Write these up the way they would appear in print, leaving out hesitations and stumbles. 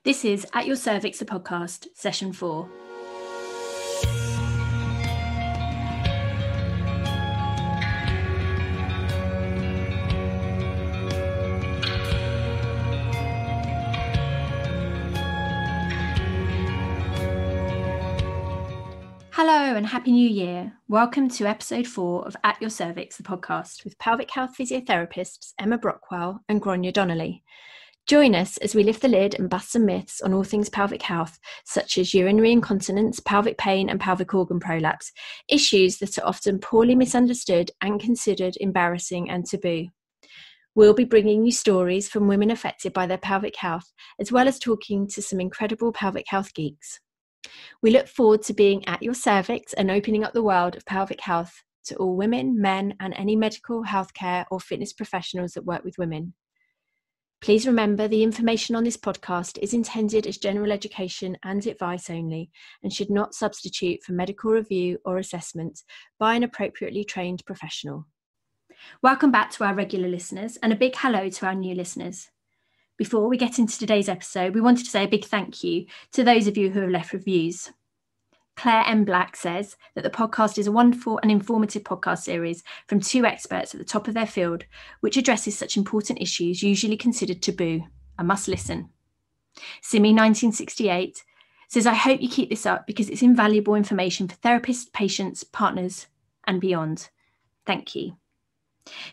This is At Your Cervix, the podcast, session 4. Hello and Happy New Year. Welcome to episode 4 of At Your Cervix, the podcast, with pelvic health physiotherapists Emma Brockwell and Gráinne Donnelly. Join us as we lift the lid and bust some myths on all things pelvic health, such as urinary incontinence, pelvic pain and pelvic organ prolapse, issues that are often poorly misunderstood and considered embarrassing and taboo. We'll be bringing you stories from women affected by their pelvic health, as well as talking to some incredible pelvic health geeks. We look forward to being at your cervix and opening up the world of pelvic health to all women, men, and any medical, healthcare, or fitness professionals that work with women. Please remember the information on this podcast is intended as general education and advice only and should not substitute for medical review or assessment by an appropriately trained professional. Welcome back to our regular listeners and a big hello to our new listeners. Before we get into today's episode, we wanted to say a big thank you to those of you who have left reviews. Claire M. Black says that the podcast is a wonderful and informative podcast series from two experts at the top of their field, which addresses such important issues usually considered taboo. A must listen. Simi 1968 says, I hope you keep this up because it's invaluable information for therapists, patients, partners, and beyond. Thank you.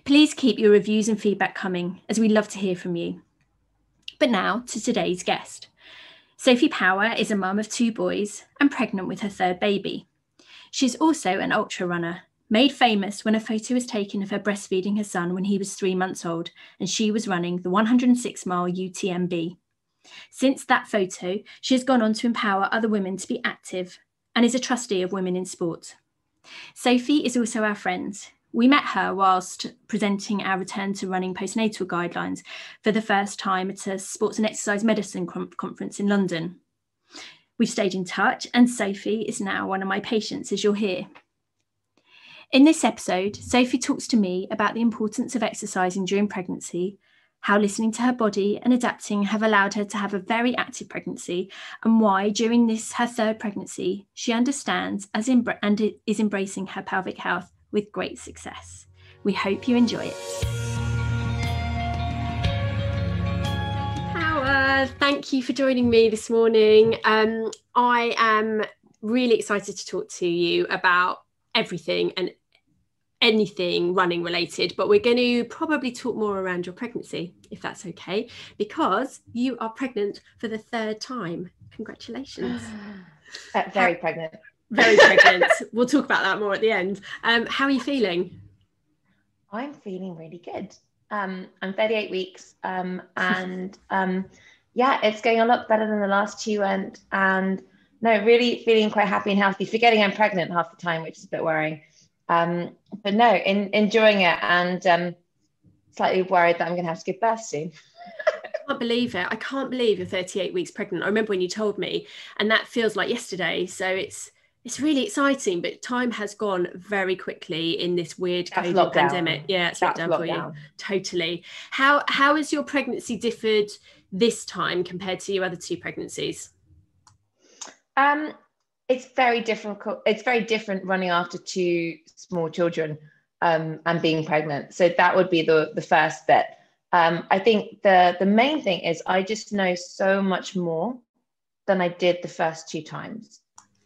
Please keep your reviews and feedback coming, as we love to hear from you. But now to today's guest. Sophie Power is a mum of 2 boys and pregnant with her 3rd baby. She's also an ultra runner, made famous when a photo was taken of her breastfeeding her son when he was 3 months old and she was running the 106-mile UTMB. Since that photo, she has gone on to empower other women to be active and is a trustee of Women in Sport. Sophie is also our friend. We met her whilst presenting our return to running postnatal guidelines for the first time at a sports and exercise medicine conference in London. We've stayed in touch and Sophie is now one of my patients, as you'll hear. In this episode, Sophie talks to me about the importance of exercising during pregnancy, how listening to her body and adapting have allowed her to have a very active pregnancy, and why during this, her 3rd pregnancy, she understands and is embracing her pelvic health with great success. We hope you enjoy it. Power, thank you for joining me this morning. I am really excited to talk to you about everything and anything running related, but we're going to probably talk more around your pregnancy, if that's okay, because you are pregnant for the 3rd time. Congratulations. Very pregnant. Very pregnant. We'll talk about that more at the end. How are you feeling? I'm feeling really good. I'm 38 weeks and it's going a lot better than the last 2 went, and no, really feeling quite happy and healthy, forgetting I'm pregnant half the time, which is a bit worrying, but no, enjoying it, and slightly worried that I'm gonna have to give birth soon. I can't believe it. I can't believe you're 38 weeks pregnant. I remember when you told me, and that feels like yesterday, so it's really exciting, but time has gone very quickly in this weird COVID pandemic. Yeah, it's lockdown for you. Totally. How has your pregnancy differed this time compared to your other 2 pregnancies? It's very difficult. It's very different running after 2 small children and being pregnant. So that would be the first bit. I think the main thing is I just know so much more than I did the first 2 times.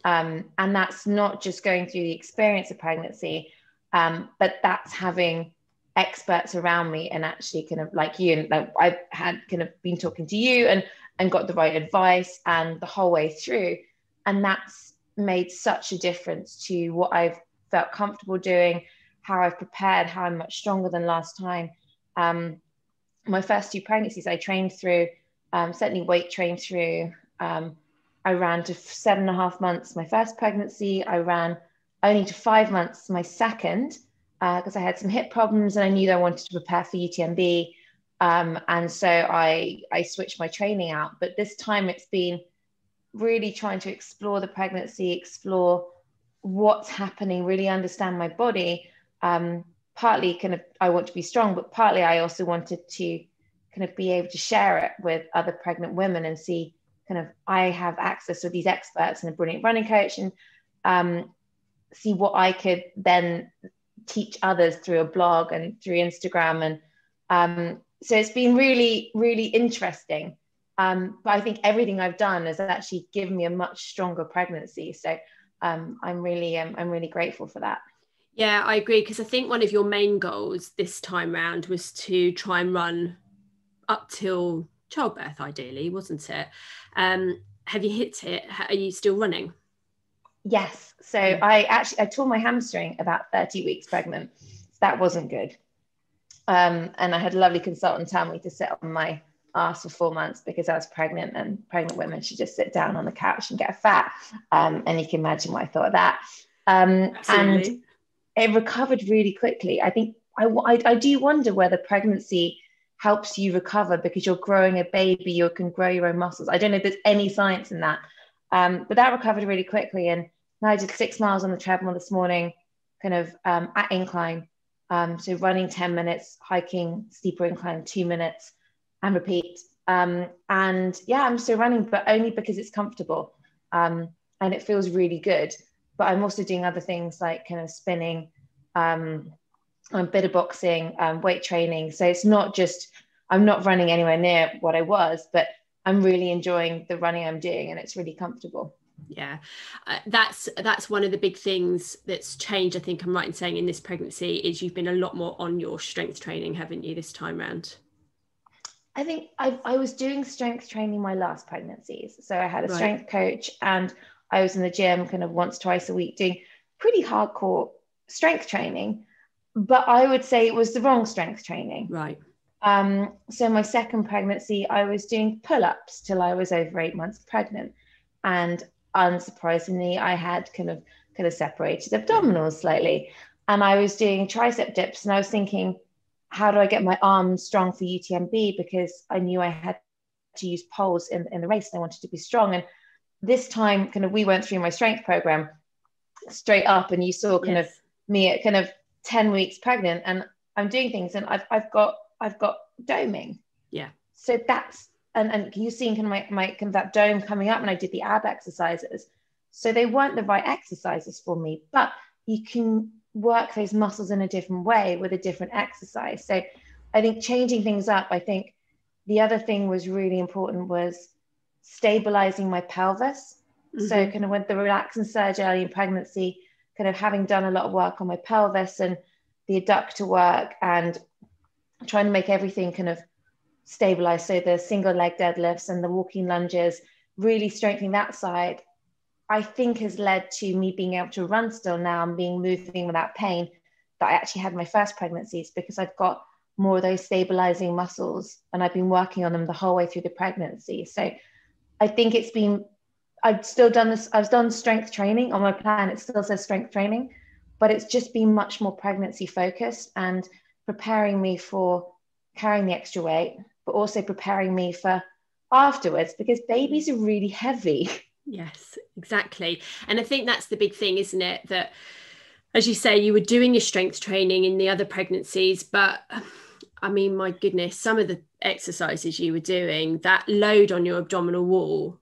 And that's not just going through the experience of pregnancy, but that's having experts around me and actually kind of like you, and like I've had kind of been talking to you and got the right advice and the whole way through. And that's made such a difference to what I've felt comfortable doing, how I've prepared, how I'm much stronger than last time. My first 2 pregnancies I trained through, certainly weight trained through. I ran to 7.5 months my first pregnancy. I ran only to 5 months my second because I had some hip problems and I knew that I wanted to prepare for UTMB. And so I switched my training out. But this time it's been really trying to explore the pregnancy, explore what's happening, really understand my body. Partly kind of I want to be strong, but partly I also wanted to kind of be able to share it with other pregnant women and see kind of, I have access to these experts and a brilliant running coach, and see what I could then teach others through a blog and through Instagram. And so it's been really, really interesting. But I think everything I've done has actually given me a much stronger pregnancy. So I'm really grateful for that. Yeah, I agree, because I think one of your main goals this time round was to try and run up till childbirth, ideally, wasn't it? Have you hit it? Are you still running? Yes. So I tore my hamstring about 30 weeks pregnant. So that wasn't good. And I had a lovely consultant tell me to sit on my ass for 4 months because I was pregnant, and pregnant women should just sit down on the couch and get fat. And you can imagine what I thought of that. And it recovered really quickly. I think I do wonder whether pregnancy helps you recover because you're growing a baby, you can grow your own muscles. I don't know if there's any science in that. But that recovered really quickly. And I did 6 miles on the treadmill this morning, kind of at incline. So running 10 minutes, hiking steeper incline 2 minutes, and repeat. And yeah, I'm still running, but only because it's comfortable. And it feels really good. But I'm also doing other things like kind of spinning, a bit of boxing, weight training. So it's not just, I'm not running anywhere near what I was, but I'm really enjoying the running I'm doing, and it's really comfortable. Yeah, that's one of the big things that's changed, I think I'm right in saying, in this pregnancy, is you've been a lot more on your strength training, haven't you, this time round? I think I was doing strength training my last pregnancies. So I had a strength coach, and I was in the gym kind of once, twice a week doing pretty hardcore strength training, but I would say it was the wrong strength training. Right. So my second pregnancy, I was doing pull-ups till I was over 8 months pregnant. And unsurprisingly, I had kind of separated abdominals slightly. And I was doing tricep dips, and I was thinking, how do I get my arms strong for UTMB? Because I knew I had to use poles in the race, and I wanted to be strong. And this time, kind of, we went through my strength program straight up, and you saw kind of me at kind of 10 weeks pregnant, and I'm doing things, and I've got doming. Yeah. So that's, and you've seen kind of my kind of that dome coming up, and I did the ab exercises. So they weren't the right exercises for me, but you can work those muscles in a different way with a different exercise. So I think changing things up, I think the other thing was really important was stabilizing my pelvis. Mm-hmm. So kind of with the relaxin surge early in pregnancy, kind of having done a lot of work on my pelvis and the adductor work, and trying to make everything kind of stabilized. So the single leg deadlifts and the walking lunges, really strengthening that side, I think has led to me being able to run still now and moving without pain that I actually had my first pregnancies, because I've got more of those stabilizing muscles, and I've been working on them the whole way through the pregnancy. So I think I've done strength training on my plan. It still says strength training, but it's just been much more pregnancy focused and preparing me for carrying the extra weight, but also preparing me for afterwards, because babies are really heavy. Yes, exactly. And I think that's the big thing, isn't it? That, as you say, you were doing your strength training in the other pregnancies, but I mean, my goodness, some of the exercises you were doing, that load on your abdominal wall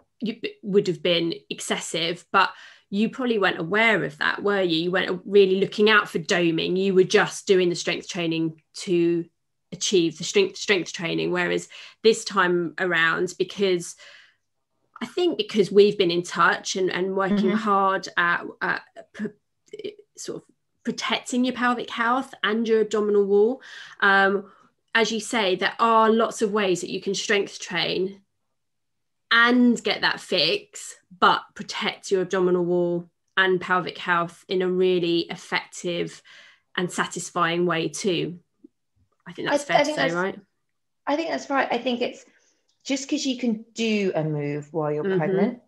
would have been excessive, but you probably weren't aware of that, were you? You weren't really looking out for doming. You were just doing the strength training to achieve the strength training. Whereas this time around, because we've been in touch and working mm-hmm. hard at sort of protecting your pelvic health and your abdominal wall, as you say, there are lots of ways that you can strength train and get that fix, but protect your abdominal wall and pelvic health in a really effective and satisfying way too. I think that's fair to say, right? I think that's right. I think it's just because you can do a move while you're mm-hmm. pregnant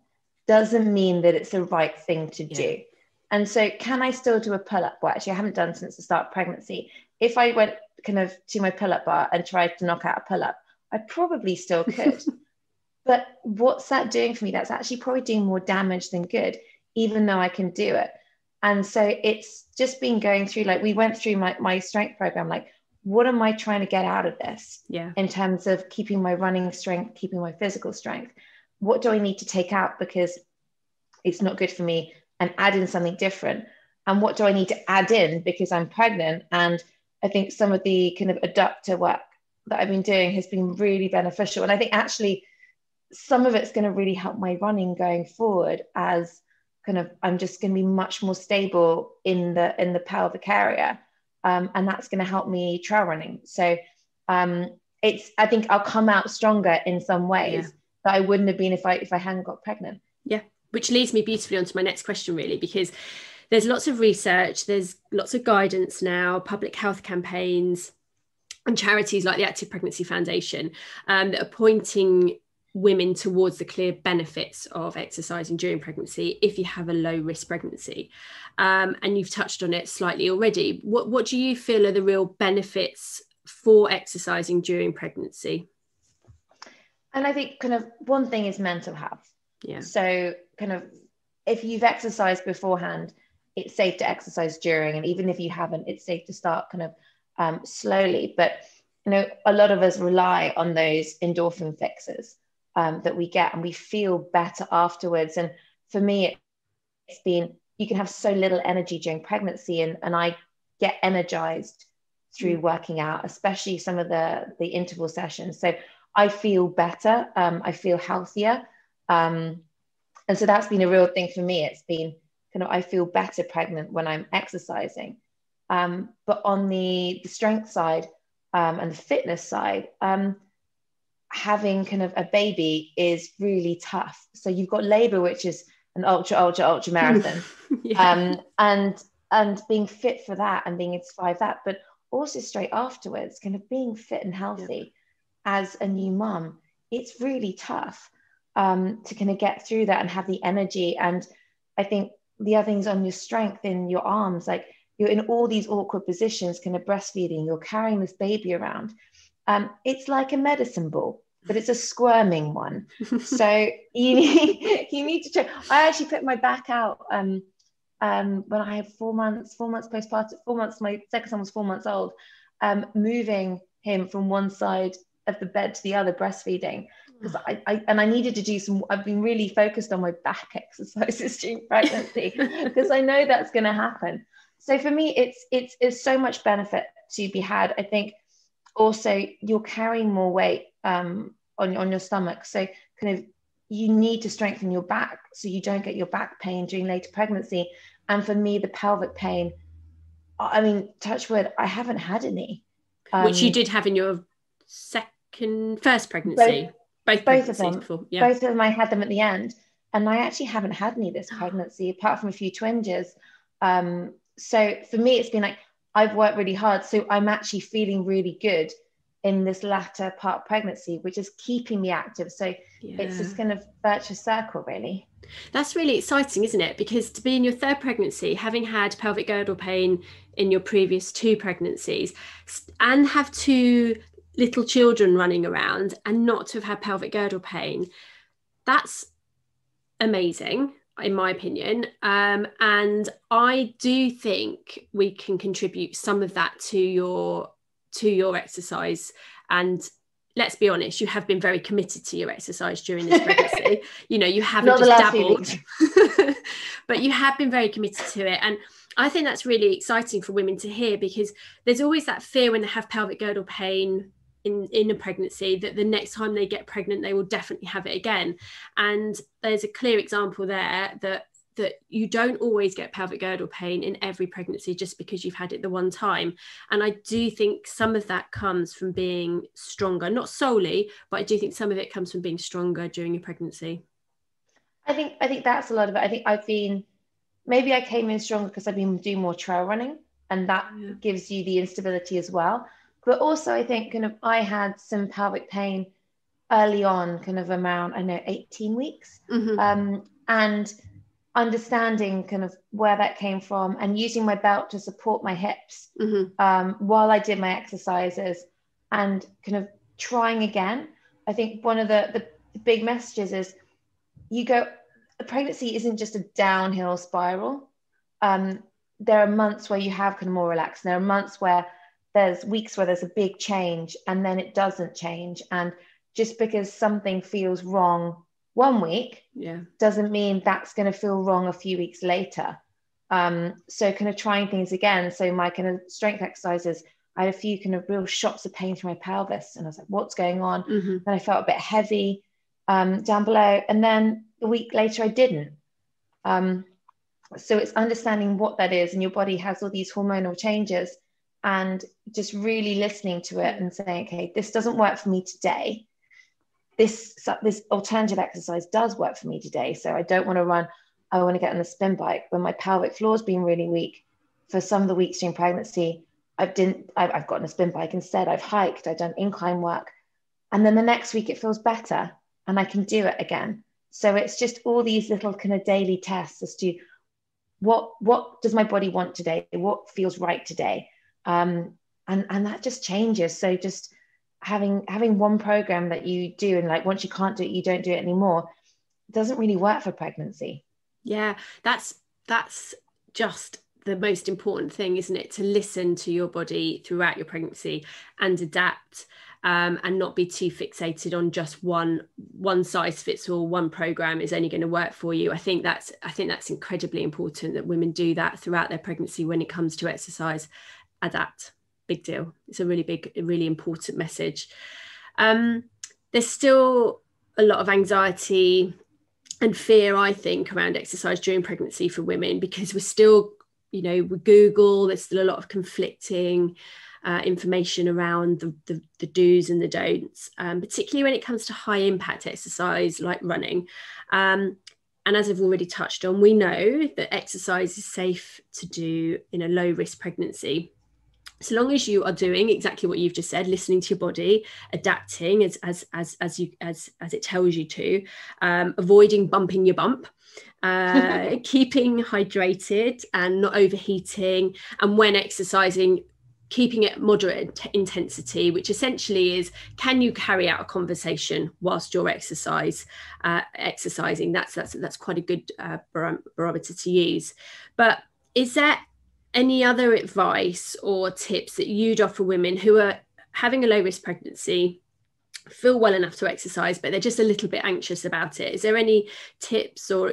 doesn't mean that it's the right thing to do. And so can I still do a pull-up? Well, actually, I haven't done since the start of pregnancy. If I went kind of to my pull-up bar and tried to knock out a pull-up, I probably still could. But what's that doing for me? That's actually probably doing more damage than good, even though I can do it. And so it's just been going through, like, we went through my strength program, like, what am I trying to get out of this? Yeah. In terms of keeping my running strength, keeping my physical strength. what do I need to take out because it's not good for me, and add in something different? And what do I need to add in because I'm pregnant? And I think some of the kind of adductor work that I've been doing has been really beneficial. And I think actually some of it's going to really help my running going forward, as kind of I'm just going to be much more stable in the pelvic area. And that's going to help me trail running. So I think I'll come out stronger in some ways that I wouldn't have been if I hadn't got pregnant. Yeah, which leads me beautifully onto my next question, really, because there's lots of research, there's lots of guidance now, public health campaigns and charities like the Active Pregnancy Foundation that are pointing women towards the clear benefits of exercising during pregnancy if you have a low risk pregnancy. And you've touched on it slightly already. What do you feel are the real benefits for exercising during pregnancy? And I think kind of one thing is mental health. Yeah. So kind of if you've exercised beforehand, it's safe to exercise during, and even if you haven't, it's safe to start kind of slowly. But a lot of us rely on those endorphin fixes that we get, and we feel better afterwards. And for me, it's been, you can have so little energy during pregnancy, and I get energized through working out, especially some of the interval sessions. So I feel better, I feel healthier, and so that's been a real thing for me. It's been kind of, I feel better pregnant when I'm exercising. But on the strength side and the fitness side, having kind of a baby is really tough. So you've got labor, which is an ultra marathon, and being fit for that and being able to survive that, but also straight afterwards, kind of being fit and healthy as a new mum, it's really tough to kind of get through that and have the energy. And I think the other things on your strength in your arms, like you're in all these awkward positions, kind of breastfeeding, you're carrying this baby around. It's like a medicine ball, but it's a squirming one. So you need to check. I actually put my back out when I had 4 months postpartum, 4 months, my second son was 4 months old, moving him from one side of the bed to the other, breastfeeding, because I needed to do I've been really focused on my back exercises during pregnancy because I know that's going to happen. So for me, it's so much benefit to be had. I think also you're carrying more weight on your stomach, so kind of you need to strengthen your back so you don't get your back pain during later pregnancy. And for me, the pelvic pain, I mean, touch wood, I haven't had any. Which you did have in your first pregnancy. Both of them. Before, yeah. Both of them, I had them at the end, and I actually haven't had any this pregnancy apart from a few twinges. So for me, it's been like I've worked really hard, so I'm actually feeling really good in this latter part of pregnancy, which is keeping me active. So it's this kind of virtuous circle, really. That's really exciting, isn't it? Because to be in your third pregnancy, having had pelvic girdle pain in your previous 2 pregnancies, and have 2 little children running around and not to have had pelvic girdle pain, that's amazing in my opinion. And I do think we can contribute some of that to your exercise. And let's be honest, you have been very committed to your exercise during this pregnancy. You haven't just dabbled, but you have been very committed to it. And I think that's really exciting for women to hear, because there's always that fear when they have pelvic girdle pain in a pregnancy that the next time they get pregnant, they will definitely have it again. And there's a clear example there that you don't always get pelvic girdle pain in every pregnancy just because you've had it the one time. And I do think some of that comes from being stronger, not solely, but I do think some of it comes from being stronger during your pregnancy. I think that's a lot of it. I think maybe I came in stronger because I've been doing more trail running, and that gives you the instability as well. But also I think kind of I had some pelvic pain early on, kind of around, 18 weeks. And understanding kind of where that came from and using my belt to support my hips while I did my exercises and kind of trying again. I think one of the big messages is a pregnancy isn't just a downhill spiral. There are months where you have kind of more relaxed. There are months where there's weeks where there's a big change and then it doesn't change. And just because something feels wrong 1 week Yeah. doesn't mean that's going to feel wrong a few weeks later. So kind of trying things again. So my kind of strength exercises, I had a few kind of real shocks of pain through my pelvis, and I was like, what's going on? Mm-hmm. Then I felt a bit heavy down below, and then a week later I didn't. So it's understanding what that is, and your body has all these hormonal changes, and just really listening to it and saying, okay, this doesn't work for me today. This alternative exercise does work for me today. So I don't want to run. I want to get on the spin bike. When my pelvic floor has been really weak for some of the weeks during pregnancy, I've gotten a spin bike instead. I've hiked, I've done incline work. And then the next week it feels better and I can do it again. So it's just all these little kind of daily tests as to what does my body want today? What feels right today? And that just changes. So just having one program that you do, and like once you can't do it, you don't do it anymore, doesn't really work for pregnancy. Yeah, that's just the most important thing, isn't it? To listen to your body throughout your pregnancy and adapt, and not be too fixated on just one size fits all, one program is only going to work for you. I think that's incredibly important that women do that throughout their pregnancy when it comes to exercise. Adapt, big deal. It's a really important message. There's still a lot of anxiety and fear, I think, around exercise during pregnancy for women, because we're still, with Google, there's still a lot of conflicting information around the do's and the don'ts, particularly when it comes to high impact exercise like running. And as I've already touched on, we know that exercise is safe to do in a low risk pregnancy, so long as you are doing exactly what you've just said, listening to your body, adapting as it tells you to, avoiding bumping your bump, keeping hydrated and not overheating, and when exercising, keeping it moderate intensity, which essentially is, can you carry out a conversation whilst you're exercising? That's quite a good barometer to use. But is there any other advice or tips that you'd offer women who are having a low risk pregnancy, feel well enough to exercise, but they're just a little bit anxious about it? Is there any tips or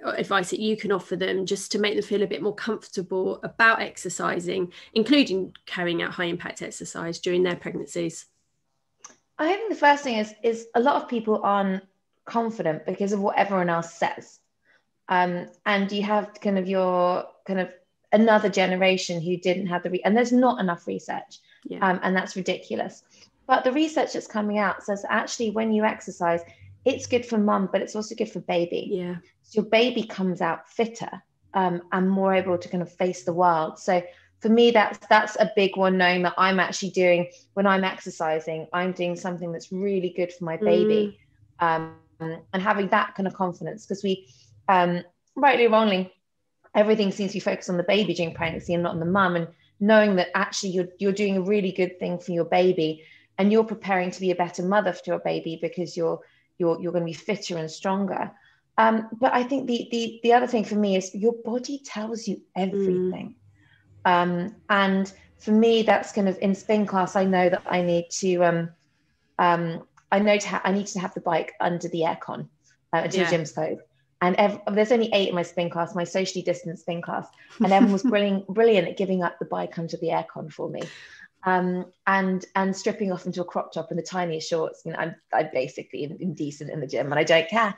advice that you can offer them just to make them feel a bit more comfortable about exercising, including carrying out high impact exercise during their pregnancies? I think the first thing is a lot of people aren't confident because of what everyone else says. And you have kind of your kind of another generation who didn't have and there's not enough research, and that's ridiculous. But the research that's coming out says actually when you exercise, it's good for mum, but it's also good for baby. Yeah. So your baby comes out fitter, and more able to kind of face the world. So for me, that's a big one, knowing that I'm actually doing, when I'm exercising, I'm doing something that's really good for my baby, and having that kind of confidence, because we, rightly or wrongly, everything seems to be focused on the baby during pregnancy and not on the mum, and knowing that actually you're doing a really good thing for your baby, and you're preparing to be a better mother for your baby because you're going to be fitter and stronger. But I think the other thing for me is your body tells you everything. And for me, that's kind of in spin class. I know that I need to I need to have the bike under the aircon until the gym's closed. And there's only 8 in my spin class, my socially distanced spin class, and everyone was brilliant at giving up the bike under the aircon for me, and stripping off into a crop top and the tiniest shorts. I'm basically indecent in the gym, and I don't care.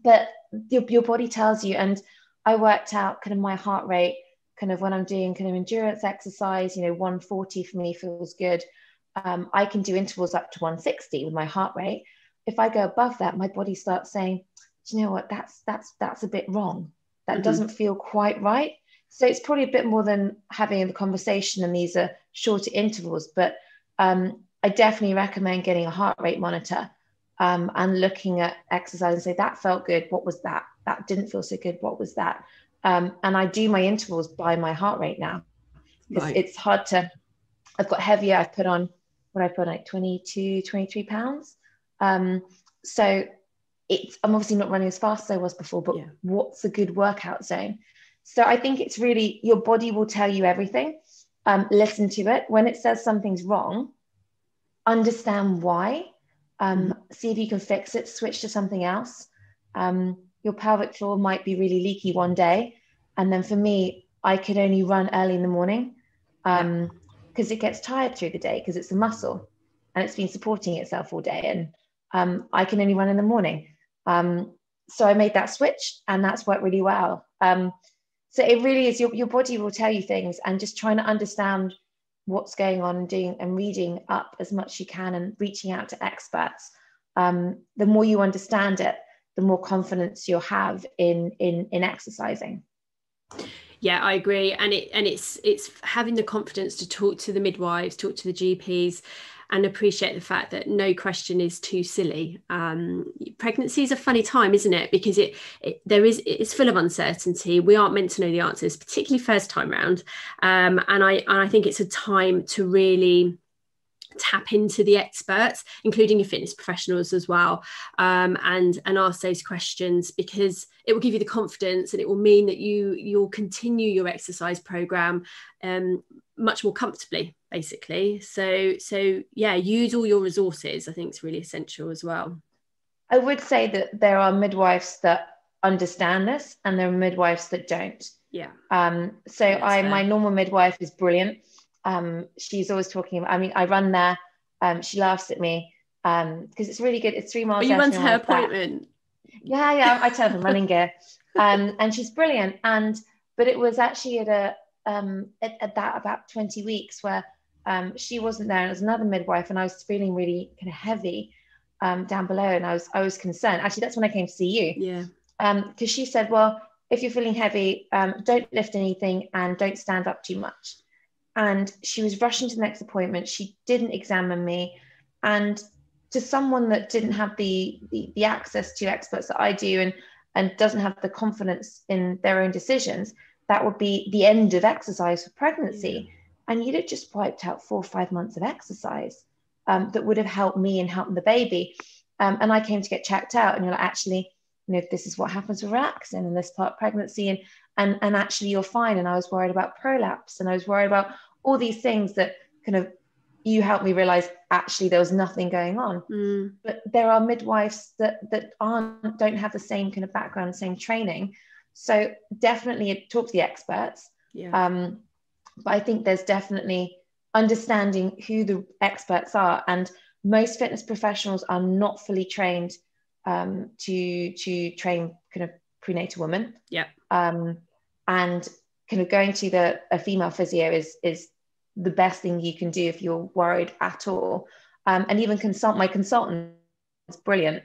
But your body tells you. And I worked out kind of my heart rate, kind of when I'm doing kind of endurance exercise. 140 for me feels good. I can do intervals up to 160 with my heart rate. If I go above that, my body starts saying, do you know what, that's a bit wrong. That doesn't feel quite right. So it's probably a bit more than having the conversation, and these are shorter intervals. But I definitely recommend getting a heart rate monitor, and looking at exercise and say, that felt good. What was that? That didn't feel so good. What was that? And I do my intervals by my heart rate now, because it's hard to, I've got heavier. I've put on, like 22, 23 pounds. So I'm obviously not running as fast as I was before, but what's a good workout zone? So I think it's really, your body will tell you everything. Listen to it. When it says something's wrong, understand why, and see if you can fix it, switch to something else. Your pelvic floor might be really leaky one day. And then for me, I could only run early in the morning because it gets tired through the day because it's a muscle and it's been supporting itself all day. And I can only run in the morning. So I made that switch and that's worked really well. So it really is your body will tell you things, and just trying to understand what's going on and doing and reading up as much as you can and reaching out to experts. The more you understand it, the more confidence you'll have in exercising. Yeah, I agree. And it's having the confidence to talk to the midwives, talk to the GPs, and appreciate the fact that no question is too silly. Pregnancy is a funny time, isn't it? Because it's full of uncertainty. We aren't meant to know the answers, particularly first time round. And I think it's a time to really tap into the experts, including your fitness professionals as well, and ask those questions, because it will give you the confidence, and it will mean that you'll continue your exercise program much more comfortably, basically. So yeah, use all your resources. I think it's really essential as well. I would say that there are midwives that understand this and there are midwives that don't. Yeah. My normal midwife is brilliant. She's always talking about, I mean, I run there. She laughs at me because it's really good. It's 3 miles. But you run to her appointment. Back. Yeah. I tell her running gear, and she's brilliant. But it was actually at about 20 weeks where she wasn't there, and it was another midwife, and I was feeling really kind of heavy down below, and I was concerned. Actually, that's when I came to see you. Yeah. Because she said, well, if you're feeling heavy, don't lift anything and don't stand up too much. And she was rushing to the next appointment. She didn't examine me. And to someone that didn't have the access to experts that I do and doesn't have the confidence in their own decisions, that would be the end of exercise for pregnancy. Yeah. And you'd have just wiped out 4 or 5 months of exercise that would have helped me and helped the baby. And I came to get checked out, and you're like, actually, this is what happens with relaxing in this part of pregnancy. And actually you're fine. And I was worried about prolapse, and I was worried about all these things that kind of, you helped me realize actually there was nothing going on. But there are midwives that don't have the same kind of background, same training. So definitely talk to the experts. Yeah. But I think there's definitely understanding who the experts are, and most fitness professionals are not fully trained to train kind of prenatal women. Yeah. And kind of going to a female physio is the best thing you can do if you're worried at all. And even my consultant is brilliant.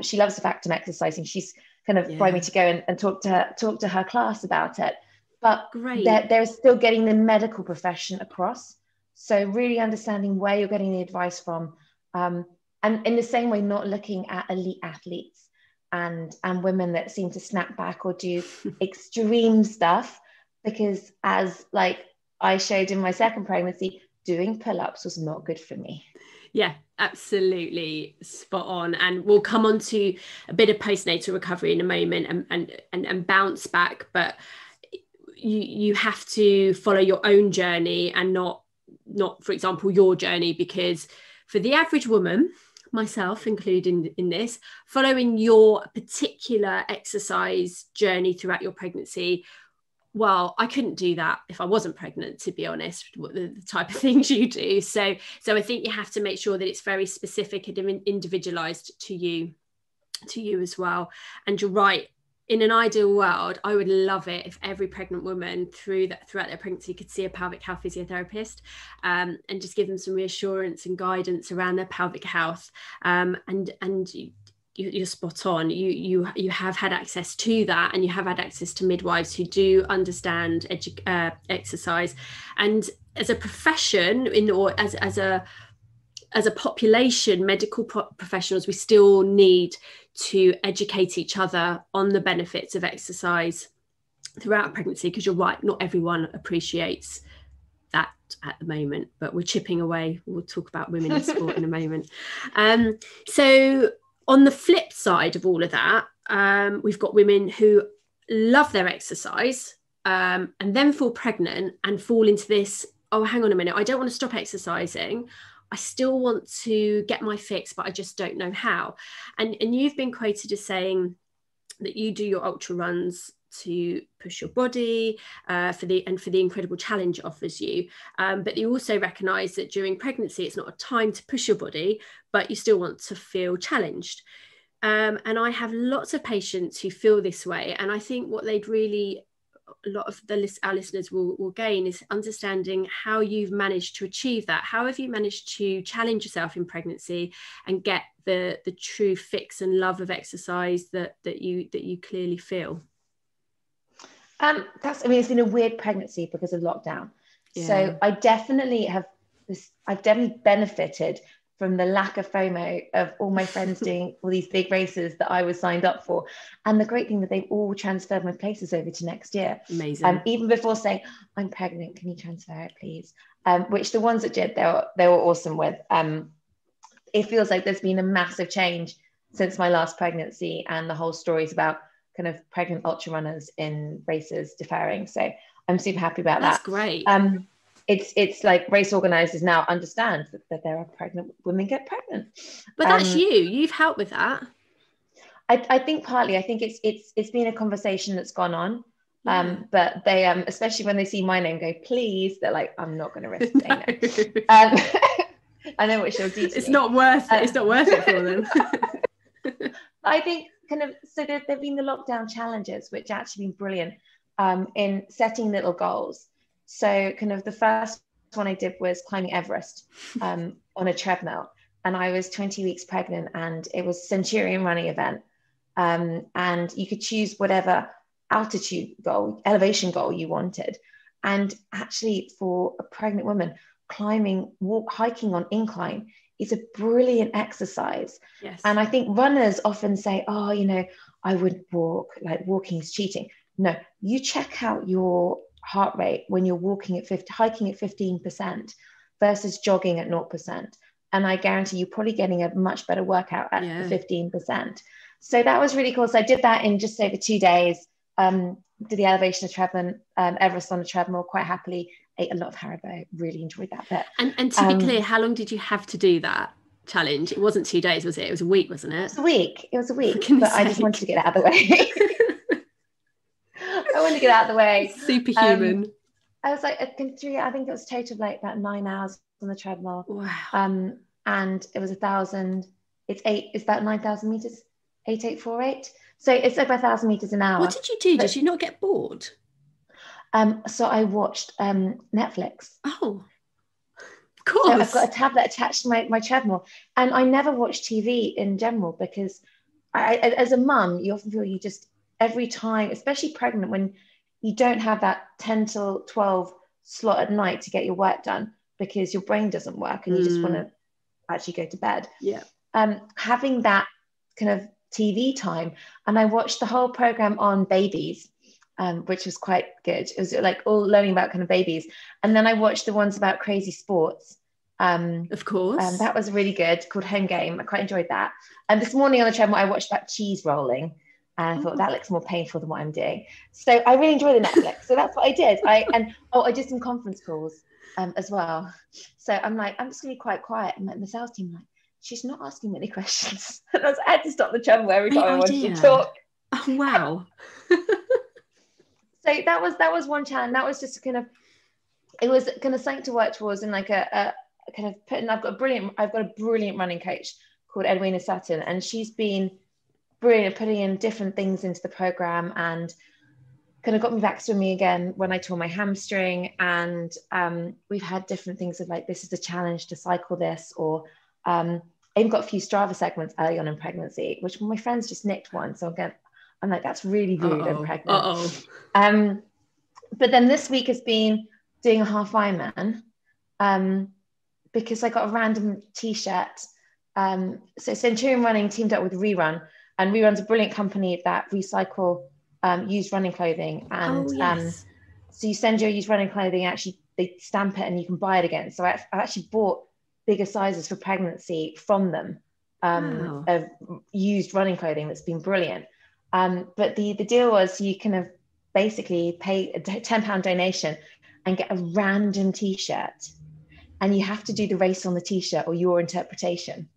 She loves the fact I'm exercising. She's kind of brought me to go and talk to her class about it. But they're still getting the medical profession across. So really understanding where you're getting the advice from. And in the same way, not looking at elite athletes and women that seem to snap back or do extreme stuff, because as like I showed in my second pregnancy, doing pull-ups was not good for me. Yeah, absolutely spot on. And we'll come on to a bit of postnatal recovery in a moment and bounce back, but you have to follow your own journey and not, for example, your journey, because for the average woman, myself included in this, following your particular exercise journey throughout your pregnancy, well, I couldn't do that if I wasn't pregnant, to be honest, the type of things you do. So I think you have to make sure that it's very specific and individualized to you as well. And you're right. In an ideal world, I would love it if every pregnant woman throughout their pregnancy could see a pelvic health physiotherapist and just give them some reassurance and guidance around their pelvic health. And you're spot on. You have had access to that, and you have had access to midwives who do understand exercise. And as a profession, as a population, medical professionals, we still need to educate each other on the benefits of exercise throughout pregnancy, because you're right, not everyone appreciates that at the moment, but we're chipping away. We'll talk about women in sport in a moment. So on the flip side of all of that, we've got women who love their exercise and then fall pregnant and fall into this, oh, hang on a minute, I don't want to stop exercising. I still want to get my fix, but I just don't know how. And you've been quoted as saying that you do your ultra runs to push your body for the incredible challenge it offers you, but you also recognize that during pregnancy it's not a time to push your body, but you still want to feel challenged. And I have lots of patients who feel this way, and I think what they'd really, a lot of our listeners will gain is understanding how you've managed to achieve that. How have you managed to challenge yourself in pregnancy and get the true fix and love of exercise that you clearly feel? It's been a weird pregnancy because of lockdown. Yeah. So I've definitely benefited from the lack of FOMO of all my friends doing all these big races that I was signed up for. And the great thing that they've all transferred my places over to next year. Amazing. Even before saying, I'm pregnant, can you transfer it, please? Which the ones that did, they were awesome with. It feels like there's been a massive change since my last pregnancy, and the whole story is about kind of pregnant ultra runners in races deferring. So I'm super happy about that. That's great. It's like race organisers now understand that there are pregnant women get pregnant. But that's you've helped with that. I think partly, I think it's been a conversation that's gone on. But they especially when they see my name go, please, they're like, I'm not going to risk saying it. I know what she'll do to it's me. Not worth it. It's not worth it for them. I think so there've been the lockdown challenges, which actually been brilliant in setting little goals. So kind of the first one I did was climbing Everest on a treadmill, and I was 20 weeks pregnant, and it was a Centurion running event, and you could choose whatever altitude goal, elevation goal you wanted. And actually for a pregnant woman, hiking on incline is a brilliant exercise. Yes. And I think runners often say, oh, I wouldn't walk, like walking is cheating. No, you check out your heart rate when you're hiking at 15% versus jogging at 0%. And I guarantee you're probably getting a much better workout at the 15%. So that was really cool. So I did that in just over 2 days. Did the elevation of treadmill, Everest on a treadmill quite happily. Ate a lot of Haribo. Really enjoyed that bit. And to be clear, how long did you have to do that challenge? It wasn't 2 days, was it? It was a week, wasn't it? It was a week. But I just wanted to get it out of the way. I wanted to get it out of the way. Superhuman. I was like, I think it was a total of like about 9 hours on the treadmill. Wow. And it was 1,000. It's about 9,000 meters. 8,848. So it's over 1,000 meters an hour. What did you do? Did you not get bored? So I watched Netflix. Oh, of course. So I've got a tablet attached to my treadmill, and I never watch TV in general because as a mum, you often feel you just every time, especially pregnant, when you don't have that 10 till 12 slot at night to get your work done because your brain doesn't work and you just want to actually go to bed. Yeah. Having that kind of TV time, and I watched the whole program on babies, which was quite good. It was like all learning about kind of babies, and then I watched the ones about crazy sports. Of course, that was really good. Called Home Game. I quite enjoyed that. And this morning on the treadmill, I watched about cheese rolling, and I thought that looks more painful than what I'm doing. So I really enjoy the Netflix. So that's what I did. I did some conference calls as well. So I'm like, I'm just gonna be quite quiet, and the sales team like, she's not asking many questions. I had to stop the treadmill every time I wanted to talk. Oh, wow. So that was one challenge. That was just kind of, it was kind of something to work towards, and like a kind of I've got a brilliant running coach called Edwina Sutton, and she's been brilliant at putting in different things into the program and kind of got me back swimming again when I tore my hamstring. And we've had different things of like, this is the challenge to cycle this, or I even got a few Strava segments early on in pregnancy, which my friends just nicked one. So I'm like, that's really rude. I'm pregnant. But then this week has been doing a half Ironman because I got a random t-shirt. So Centurion Running teamed up with Rerun, and Rerun's a brilliant company that recycle used running clothing. And so you send your used running clothing, actually they stamp it and you can buy it again. So I actually bought bigger sizes for pregnancy from them, of used running clothing. That's been brilliant. But the deal was you kind of basically pay a £10 donation and get a random t-shirt. and you have to do the race on the t-shirt or your interpretation.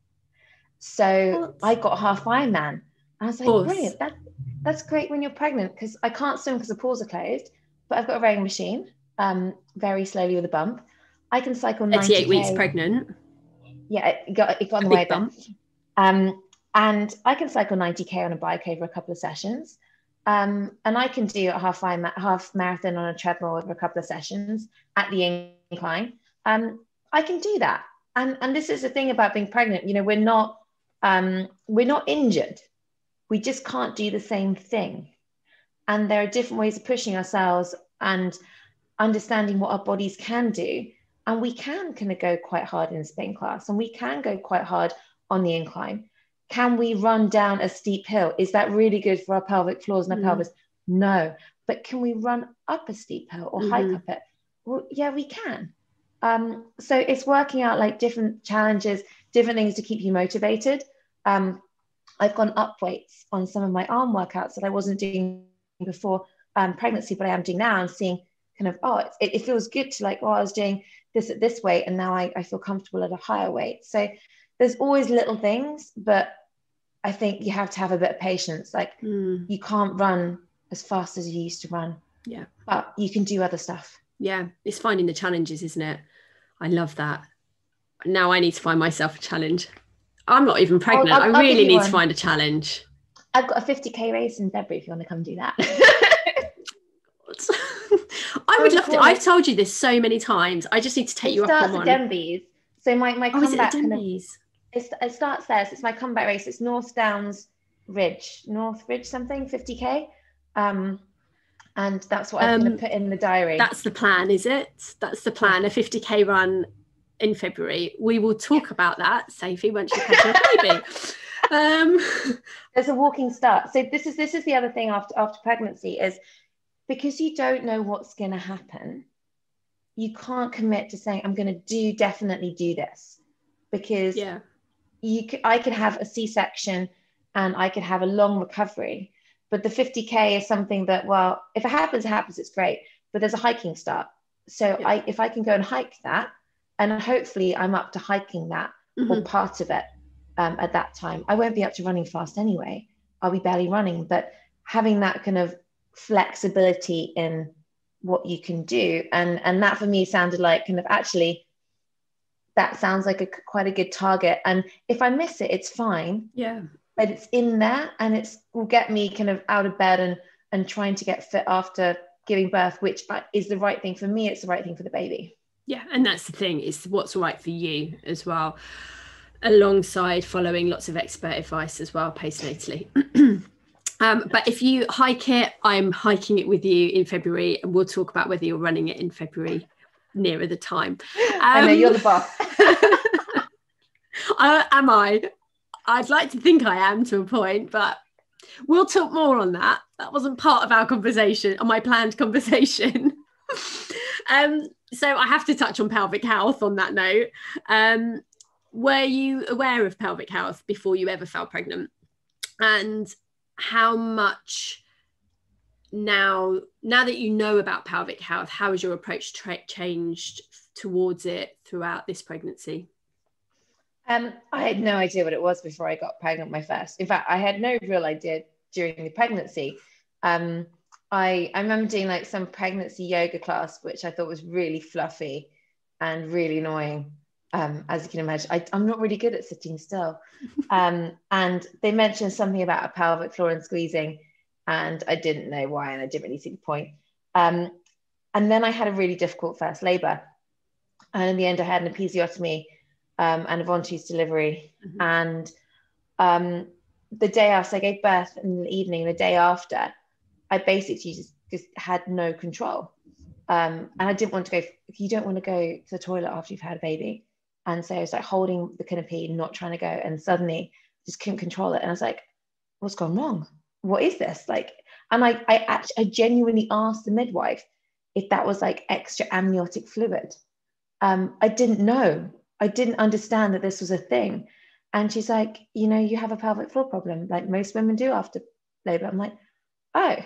So I got half Ironman. I was like, brilliant. That's great when you're pregnant, because I can't swim because the pools are closed, but I've got a rowing machine, very slowly with a bump. I can cycle 90K. 38 weeks pregnant. Yeah, it got on the way bump. And I can cycle 90K on a bike over a couple of sessions. And I can do a half marathon on a treadmill over a couple of sessions at the incline. I can do that. And this is the thing about being pregnant. You know, we're not injured. We just can't do the same thing. And there are different ways of pushing ourselves and understanding what our bodies can do. And we can kind of go quite hard in a spin class, and we can go quite hard on the incline. Can we run down a steep hill? Is that really good for our pelvic floors and our pelvis? No. But can we run up a steep hill or hike up it? Well, yeah, we can. So it's working out like different challenges, different things to keep you motivated. I've gone up weights on some of my arm workouts that I wasn't doing before pregnancy, but I am doing now, and seeing kind of, it feels good to like, I was doing this at this weight, and now I feel comfortable at a higher weight. So there's always little things, but I think you have to have a bit of patience. Like you can't run as fast as you used to run. Yeah. But you can do other stuff. Yeah. It's finding the challenges, isn't it? I love that. Now I need to find myself a challenge. I'm not even pregnant. I really need to find a challenge. I've got a 50K race in February if you want to come do that. I would love to. I've told you this so many times. I just need to take you up on one. It starts at Denbies. So my comeback it starts there. So it's my comeback race. It's North Ridge something, 50K. And that's what I'm going to put in the diary. That's the plan, is it? That's the plan, a 50K run in February. We will talk about that, Sophie, once you've had your baby. There's a walking start. So this is the other thing after pregnancy is, because you don't know what's going to happen, you can't commit to saying, I'm going to definitely do this, because I could have a C-section and I could have a long recovery, but the 50K is something that, well, if it happens, it's great, but there's a hiking start. So if I can go and hike that, and hopefully I'm up to hiking that or part of it at that time. I won't be up to running fast anyway. I'll be barely running, but having that kind of flexibility in what you can do, and that for me sounded like kind of, actually that sounds like quite a good target, and if I miss it, it's fine, but it's in there, and it will get me kind of out of bed and trying to get fit after giving birth, which is the right thing for me. It's the right thing for the baby. And that's the thing, it's what's right for you as well, alongside following lots of expert advice as well postnatally. But if you hike it, I'm hiking it with you in February, and we'll talk about whether you're running it in February nearer the time. I know you're the boss. Am I? I'd like to think I am to a point, but we'll talk more on that. That wasn't part of our conversation, or my planned conversation. So I have to touch on pelvic health on that note. Were you aware of pelvic health before you ever fell pregnant? And how much now that you know about pelvic health, how has your approach changed towards it throughout this pregnancy? I had no idea what it was before I got pregnant my first. In fact, I had no real idea during the pregnancy. I remember doing like some pregnancy yoga class, which I thought was really fluffy and really annoying. As you can imagine, I'm not really good at sitting still. And they mentioned something about a pelvic floor and squeezing, and I didn't know why, and I didn't really see the point. And then I had a really difficult first labor. And in the end, I had an episiotomy and a ventouse delivery. And the day after, I gave birth in the evening, the day after, I basically just had no control. And I didn't want to go, you don't want to go to the toilet after you've had a baby. And so I was like holding the canopy, not trying to go, and suddenly just couldn't control it. And I was like, what's gone wrong? What is this? Like, and I genuinely asked the midwife if that was like extra amniotic fluid. I didn't know. I didn't understand that this was a thing. And she's like, you know, you have a pelvic floor problem, like most women do after labor. I'm like, oh,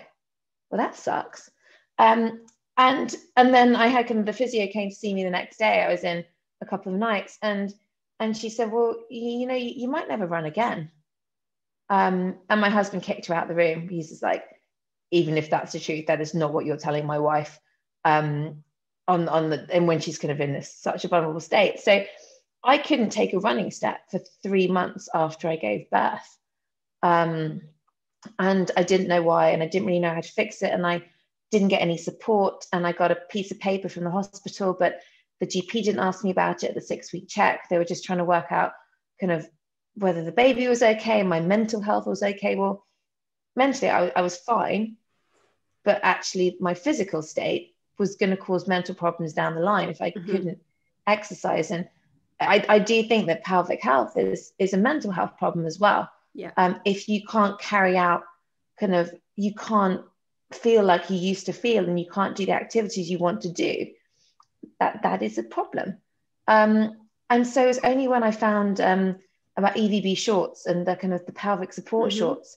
well, that sucks. And then I had kind of, the physio came to see me the next day. I was in a couple of nights, and she said, well, you might never run again. And my husband kicked her out the room. He's just like, even if that's the truth, that is not what you're telling my wife, and when she's kind of in such a vulnerable state. So I couldn't take a running step for 3 months after I gave birth. And I didn't know why, and I didn't really know how to fix it. And I didn't get any support. And I got a piece of paper from the hospital, but the GP didn't ask me about it at the 6-week check. They were just trying to work out kind of whether the baby was okay, my mental health was okay. Well, mentally, I was fine, but actually my physical state was going to cause mental problems down the line if I couldn't exercise. And I do think that pelvic health is a mental health problem as well. Yeah. If you can't carry out you can't feel like you used to feel, and you can't do the activities you want to do, that is a problem. And so it's only when I found about EVB shorts and the kind of the pelvic support shorts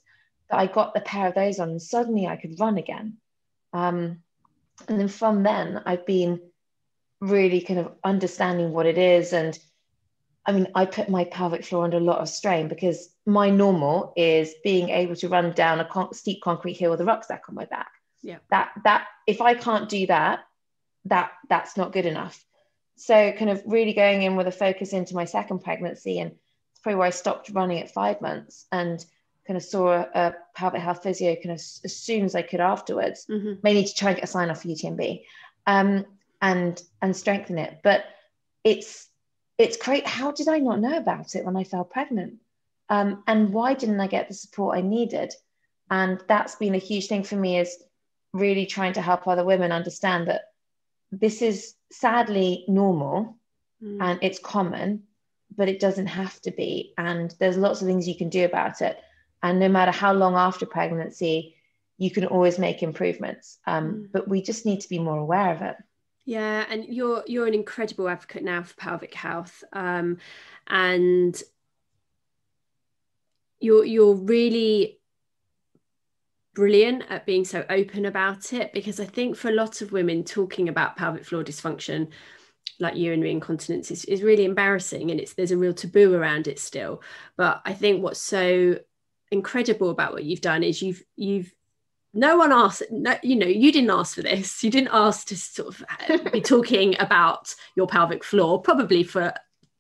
that I got a pair of those on, and suddenly I could run again. And then from then I've been really kind of understanding what it is. And I mean, I put my pelvic floor under a lot of strain, because my normal is being able to run down a steep concrete hill with a rucksack on my back. Yeah. That if I can't do that, that's not good enough. So kind of really going in with a focus into my second pregnancy, and it's probably where I stopped running at 5 months, and kind of saw a pelvic health physio kind of as soon as I could afterwards, mainly to try and get a sign off for UTMB, and strengthen it. But it's great. How did I not know about it when I fell pregnant? And why didn't I get the support I needed? And that's been a huge thing for me, is really trying to help other women understand that this is sadly normal and it's common, but it doesn't have to be. And there's lots of things you can do about it. And no matter how long after pregnancy, you can always make improvements. But we just need to be more aware of it. Yeah, and you're an incredible advocate now for pelvic health, and you're really brilliant at being so open about it, because I think for a lot of women, talking about pelvic floor dysfunction, like urinary incontinence, is really embarrassing, and there's a real taboo around it still. But I think what's so incredible about what you've done is you've no one asked, you didn't ask for this. You didn't ask to sort of be talking about your pelvic floor, probably for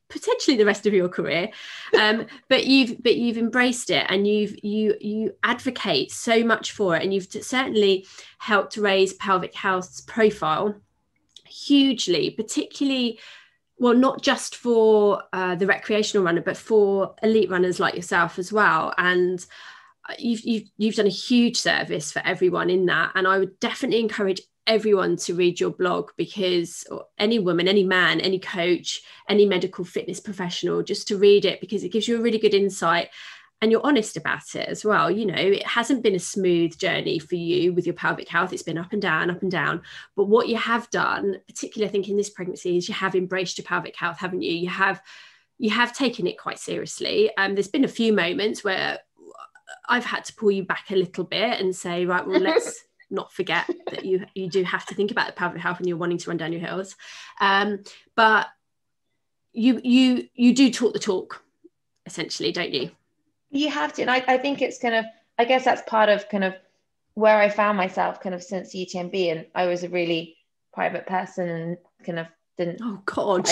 potentially the rest of your career, but you've embraced it, and you advocate so much for it, and you've certainly helped raise pelvic health's profile hugely, particularly, well, not just for the recreational runner, but for elite runners like yourself as well. And you've done a huge service for everyone in that. And I would definitely encourage everyone to read your blog, because any woman, any man, any coach, any medical fitness professional, just to read it, because it gives you a really good insight, and you're honest about it as well. It hasn't been a smooth journey for you with your pelvic health. It's been up and down. But what you have done, particularly I think in this pregnancy, is you have embraced your pelvic health, haven't you? You have taken it quite seriously. There's been a few moments where I've had to pull you back a little bit and say, right, well, let's not forget that you do have to think about the pelvic health when you're wanting to run down your hills. But you do talk the talk, essentially, don't you? You have to. And I think it's kind of, I guess that's part of kind of where I found myself kind of since UTMB. And I was a really private person, and kind of didn't. Oh God.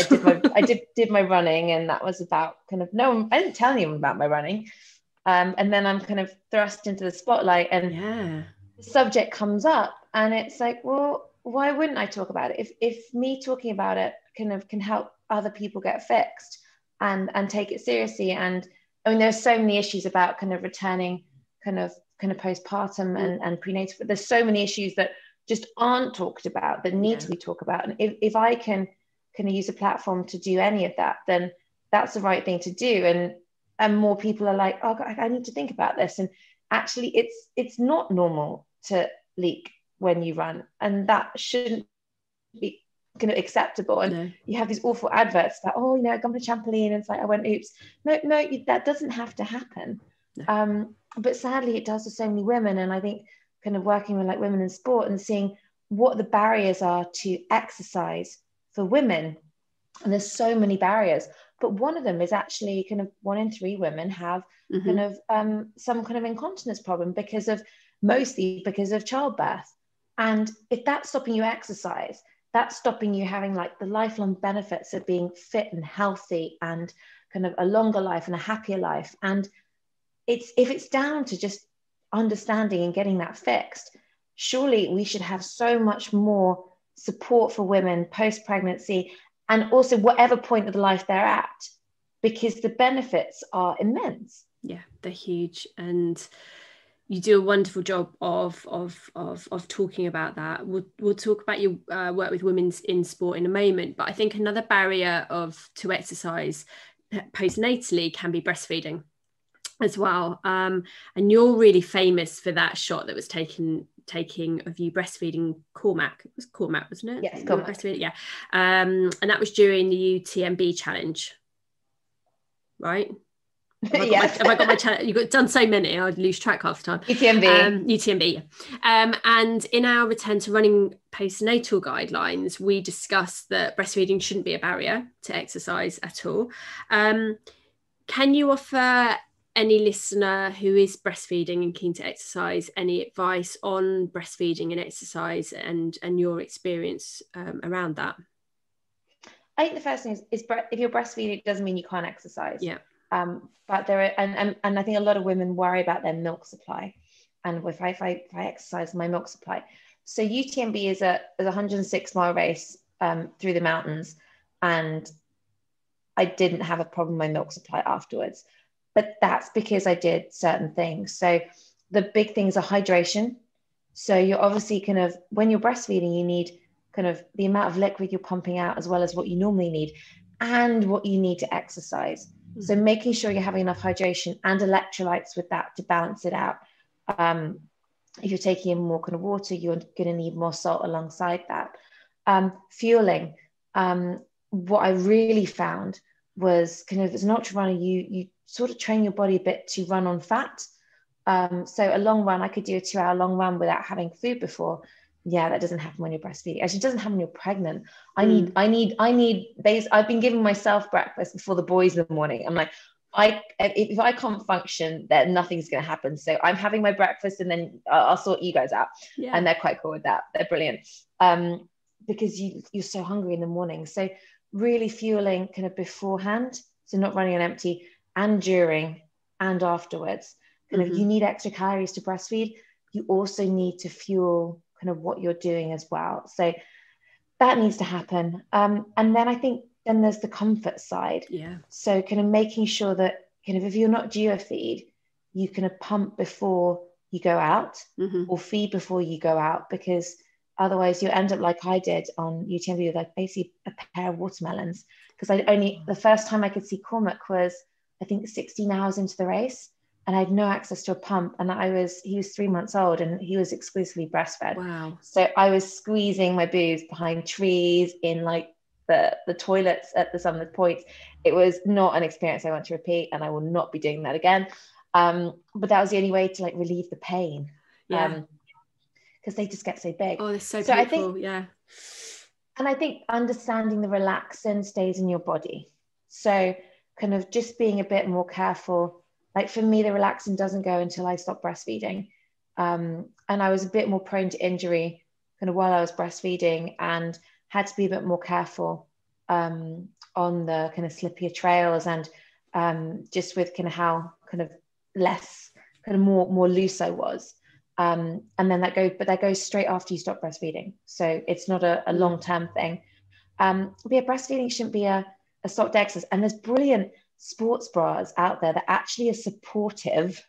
I did my running, and that was about kind of, I didn't tell anyone about my running. And then I'm kind of thrust into the spotlight, and the subject comes up, and it's like, well, why wouldn't I talk about it? If me talking about it kind of can help other people get fixed and take it seriously. And I mean, there's so many issues about kind of returning kind of postpartum and prenatal, but there's so many issues that just aren't talked about that need to be talked about. And if I can kind of use a platform to do any of that, then that's the right thing to do. And more people are like, oh, I need to think about this. And actually, it's not normal to leak when you run, and that shouldn't be kind of acceptable. And you have these awful adverts that, oh, I got on a trampoline, and it's like, I went, oops. No, that doesn't have to happen. No. But sadly, it does to so many women. And I think kind of working with like women in sport and seeing what the barriers are to exercise for women And there's so many barriers, but one of them is actually kind of 1 in 3 women have kind of some kind of incontinence problem mostly because of childbirth. And if that's stopping you exercise, that's stopping you having like the lifelong benefits of being fit and healthy and kind of a longer life and a happier life. And if it's down to just understanding and getting that fixed, surely we should have so much more support for women post-pregnancy and also whatever point of the life they're at, because the benefits are immense. Yeah, they're huge. And you do a wonderful job of talking about that. We'll talk about your work with women in sport in a moment, but I think another barrier to exercise postnatally can be breastfeeding as well. And you're really famous for that shot that was taking of you breastfeeding Cormac. It was Cormac, wasn't it? Yes, Cormac. Yeah. And that was during the UTMB challenge, right? Have I got my challenge? You've done so many, I'd lose track half the time. UTMB. And in our Return to Running postnatal guidelines, we discussed that breastfeeding shouldn't be a barrier to exercise at all. Can you offer any listener who is breastfeeding and keen to exercise any advice on breastfeeding and exercise and your experience around that? I think the first thing is if you're breastfeeding, it doesn't mean you can't exercise. Yeah. But there are, and I think a lot of women worry about their milk supply, and if I exercise my milk supply. So UTMB is a 106-mile race through the mountains, and I didn't have a problem with my milk supply afterwards. But that's because I did certain things. So the big things are hydration. So you're obviously kind of, when you're breastfeeding, you need kind of the amount of liquid you're pumping out as well as what you normally need and what you need to exercise. Mm-hmm. So making sure you're having enough hydration and electrolytes with that to balance it out. If you're taking in more kind of water, you're going to need more salt alongside that. Fueling. What I really found was kind of, as an ultra runner, you sort of train your body a bit to run on fat. So a long run, I could do a 2-hour long run without having food before. Yeah, that doesn't happen when you're breastfeeding. Actually, it doesn't happen when you're pregnant. I need days. I've been giving myself breakfast before the boys in the morning. I'm like, if I can't function, then nothing's going to happen. So I'm having my breakfast and then I'll sort you guys out. Yeah. And they're quite cool with that. They're brilliant. Because you're so hungry in the morning. So really fueling kind of beforehand. So not running on empty, and during and afterwards. Kind of, you need extra calories to breastfeed. You also need to fuel kind of what you're doing as well. So that needs to happen. And then I think then there's the comfort side. Yeah. So kind of making sure that kind of if you're not due a feed, you can pump before you go out or feed before you go out, because otherwise you'll end up like I did on UTMB with like basically a pair of watermelons. Because the first time I could see Cormac was, I think, 16 hours into the race, and I had no access to a pump. And he was 3 months old and he was exclusively breastfed. Wow. So I was squeezing my boobs behind trees in like the toilets at some of the points. It was not an experience I want to repeat, and I will not be doing that again. But that was the only way to like relieve the pain. Yeah. Because they just get so big. Oh, they're so painful. I think, yeah. And I think understanding the relaxin stays in your body. So kind of just being a bit more careful. Like for me, the relaxin doesn't go until I stop breastfeeding. And I was a bit more prone to injury kind of while I was breastfeeding, and had to be a bit more careful on the kind of slippier trails, and just with kind of how kind of less, kind of more loose I was. And then that goes straight after you stop breastfeeding. So it's not a long-term thing. But yeah, breastfeeding shouldn't be a stopped exercise. And there's brilliant sports bras out there that actually are supportive,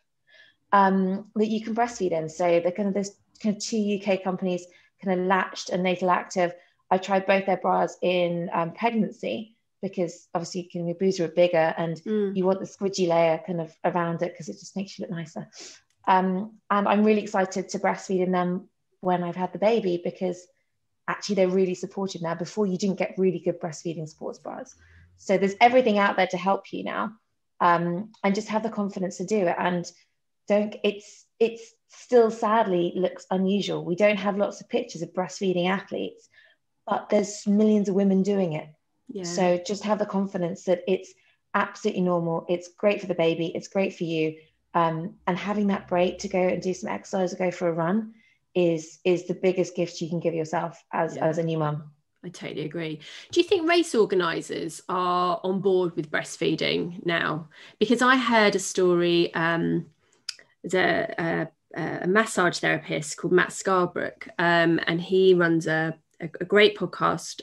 that you can breastfeed in. So there's kind of 2 UK companies, kind of Latched and Natal Active. I tried both their bras in pregnancy, because obviously your boobs are bigger and you want the squidgy layer kind of around it because it just makes you look nicer. And I'm really excited to breastfeed in them when I've had the baby, because actually they're really supportive now. Before, you didn't get really good breastfeeding sports bras. So there's everything out there to help you now, and just have the confidence to do it. And it's still sadly looks unusual. We don't have lots of pictures of breastfeeding athletes, but there's millions of women doing it. So just have the confidence that it's absolutely normal. It's great for the baby. It's great for you. And having that break to go and do some exercise or go for a run is the biggest gift you can give yourself as a new mum. I totally agree. Do you think race organisers are on board with breastfeeding now? Because I heard a story, there's a massage therapist called Matt Scarbrook, and he runs a great podcast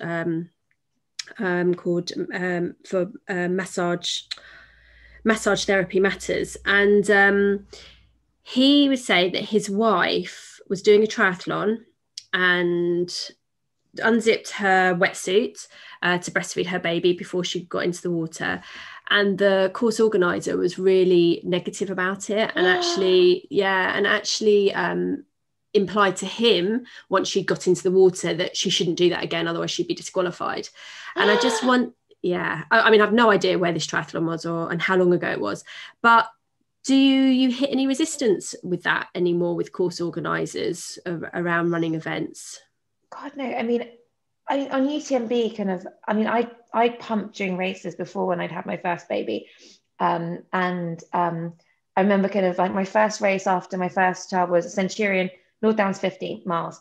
called for Massage Therapy Matters. And he would say that his wife was doing a triathlon and unzipped her wetsuit to breastfeed her baby before she got into the water, and the course organizer was really negative about it, and actually implied to him once she got into the water that she shouldn't do that again, otherwise she'd be disqualified. And I just want I mean, I've no idea where this triathlon was and how long ago it was, but do you hit any resistance with that anymore with course organizers around running events? God, no. I mean, on UTMB, I pumped during races before when I'd had my first baby. I remember kind of like my first race after my first child was a Centurion, North Downs 50 miles.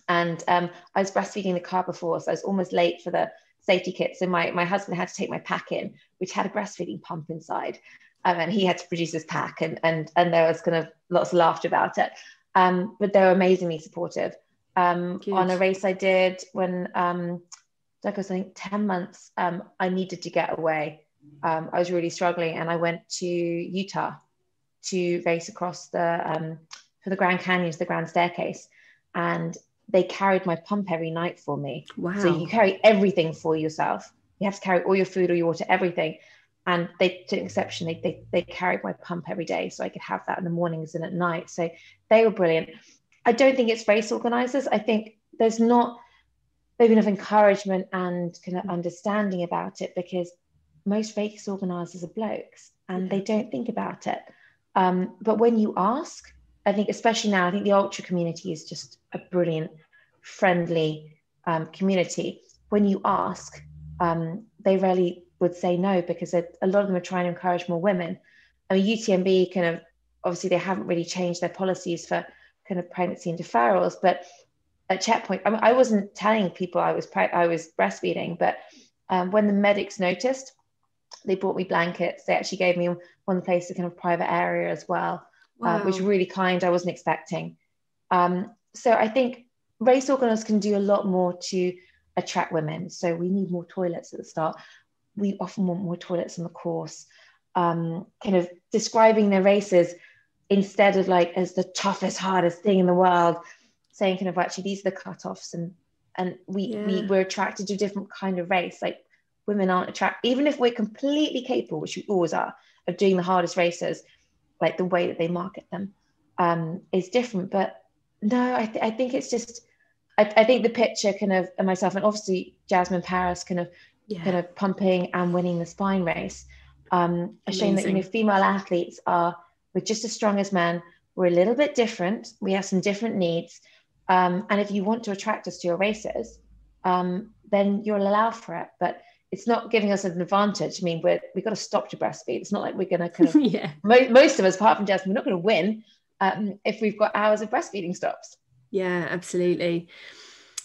And I was breastfeeding the car before, so I was almost late for the safety kit. So my husband had to take my pack in, which had a breastfeeding pump inside. And he had to produce his pack, and there was kind of lots of laughter about it. But they were amazingly supportive. On a race I did when I was, I think, 10 months, I needed to get away. I was really struggling, and I went to Utah to race across for the Grand Canyons, the Grand Staircase, and they carried my pump every night for me. Wow. So you carry everything for yourself. You have to carry all your food, all your water, everything. And they took exception. They carried my pump every day, so I could have that in the mornings and at night. So they were brilliant. I don't think it's race organisers. I think there's not maybe enough encouragement and kind of understanding about it, because most race organisers are blokes and they don't think about it. But when you ask, I think, especially now, I think the ultra community is just a brilliant, friendly community. When you ask, they rarely would say no, because a lot of them are trying to encourage more women. I mean, UTMB kind of, obviously they haven't really changed their policies for kind of pregnancy and deferrals, but at Checkpoint, I mean, I wasn't telling people I was breastfeeding, but when the medics noticed, they brought me blankets. They actually gave me one place, a kind of private area as well, which was really kind. I wasn't expecting. So I think race organisers can do a lot more to attract women. So we need more toilets at the start. We often want more toilets on the course. Kind of describing their races instead of like as the toughest, hardest thing in the world, saying kind of actually these are the cutoffs, and we're attracted to a different kind of race. Like women aren't attracted, even if we're completely capable, which we always are, of doing the hardest races, like the way that they market them is different. But no, I think it's just, I think the picture kind of, and myself, and obviously Jasmine Paris kind of pumping and winning the spine race, are showing that, you know, female athletes we're just as strong as men. We're a little bit different. We have some different needs. And if you want to attract us to your races, then you'll allow for it. But it's not giving us an advantage. I mean, we've got to stop to breastfeed. It's not like we're going to kind of, most of us, apart from Jasmine, we're not going to win if we've got hours of breastfeeding stops. Yeah, absolutely.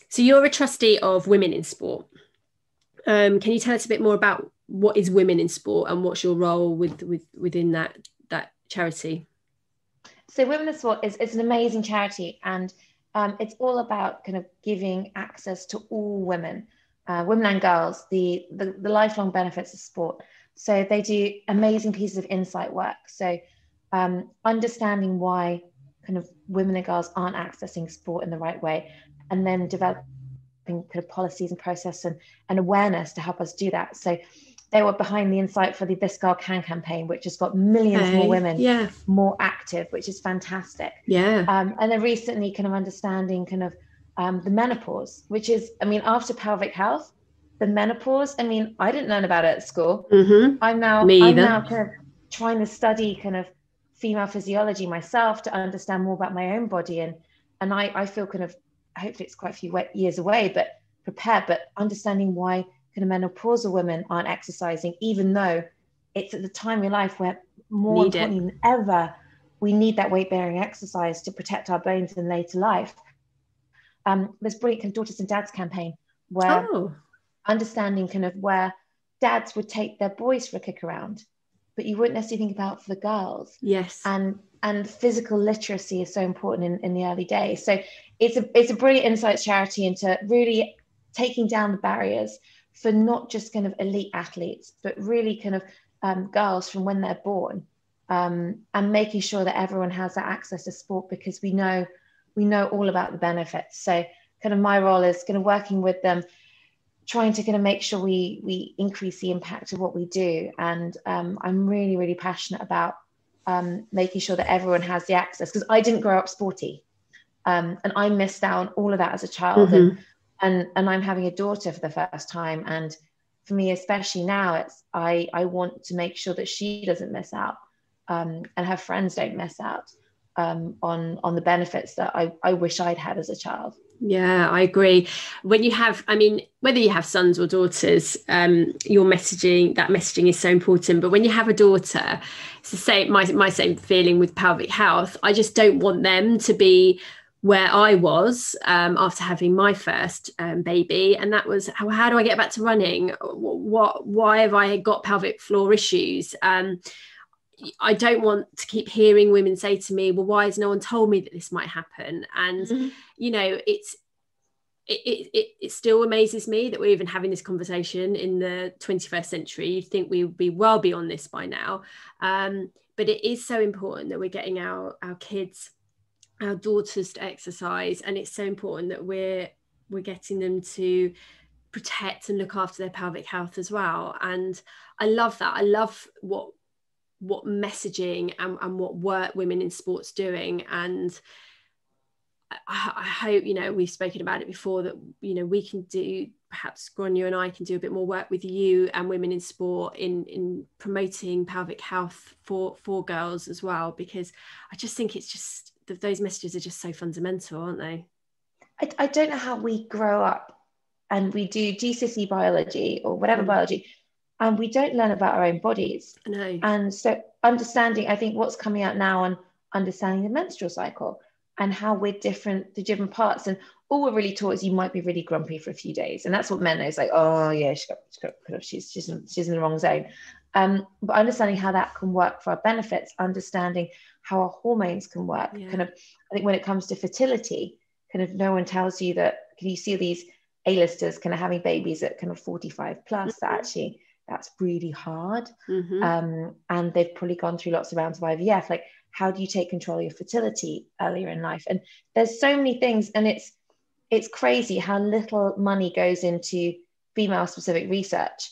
So you're a trustee of Women in Sport. Can you tell us a bit more about what is Women in Sport and what's your role within that charity? So Women in Sport is an amazing charity, and it's all about kind of giving access to all women and girls, the lifelong benefits of sport. So they do amazing pieces of insight work. So understanding why kind of women and girls aren't accessing sport in the right way, and then developing kind of policies and process and awareness to help us do that. So they were behind the insight for the This Girl Can campaign, which has got millions more women more active, which is fantastic. And then recently kind of understanding kind of the menopause, which is, I mean, after pelvic health, the menopause, I mean, I didn't learn about it at school. I'm now kind of trying to study kind of female physiology myself to understand more about my own body. And I feel kind of, hopefully it's quite a few years away, but prepared, but understanding why kind of menopausal women aren't exercising, even though it's at the time of your life where more importantly than ever, we need that weight-bearing exercise to protect our bones in later life. There's brilliant kind of Daughters and Dads campaign where understanding kind of where dads would take their boys for a kick around, but you wouldn't necessarily think about for the girls. Yes. And physical literacy is so important in the early days. So it's a brilliant insights charity into really taking down the barriers for not just kind of elite athletes, but really kind of girls from when they're born, and making sure that everyone has that access to sport, because we know all about the benefits. So kind of my role is kind of working with them, trying to kind of make sure we increase the impact of what we do. And I'm really, really passionate about making sure that everyone has the access, because I didn't grow up sporty, and I missed out on all of that as a child. And I'm having a daughter for the first time, and for me especially now, it's I want to make sure that she doesn't miss out, and her friends don't miss out on the benefits that I wish I'd had as a child. Yeah, I agree. When you have, I mean, whether you have sons or daughters, your messaging is so important. But when you have a daughter, it's the same, my same feeling with pelvic health. I just don't want them to be where I was after having my first baby. And that was, how do I get back to running? Why have I got pelvic floor issues? I don't want to keep hearing women say to me, well, why has no one told me that this might happen? And, you know, it still amazes me that we're even having this conversation in the 21st century. You'd think we would be well beyond this by now. But it is so important that we're getting our kids, our daughters to exercise. And it's so important that we're getting them to protect and look after their pelvic health as well. And I love that. I love what messaging and what work women in sports doing. And I hope, you know, we've spoken about it before, that, you know, we can do, perhaps Grania and I can do a bit more work with you and women in sport in promoting pelvic health for girls as well, because I just think it's just those messages are just so fundamental, aren't they? I don't know how we grow up and we do GCSE biology or whatever biology, and we don't learn about our own bodies. No. And so understanding, I think what's coming out now on understanding the menstrual cycle and how we're different, the different parts. And all we're really taught is you might be really grumpy for a few days. And that's what men know. It's like, oh yeah, she's in the wrong zone. But understanding how that can work for our benefits, understanding how our hormones can work. Kind of, I think when it comes to fertility, kind of no one tells you that, can you see these A-listers kind of having babies at kind of 45 plus, actually, that's really hard. And they've probably gone through lots of rounds of IVF. Like, how do you take control of your fertility earlier in life? And there's so many things, and it's crazy how little money goes into female specific research,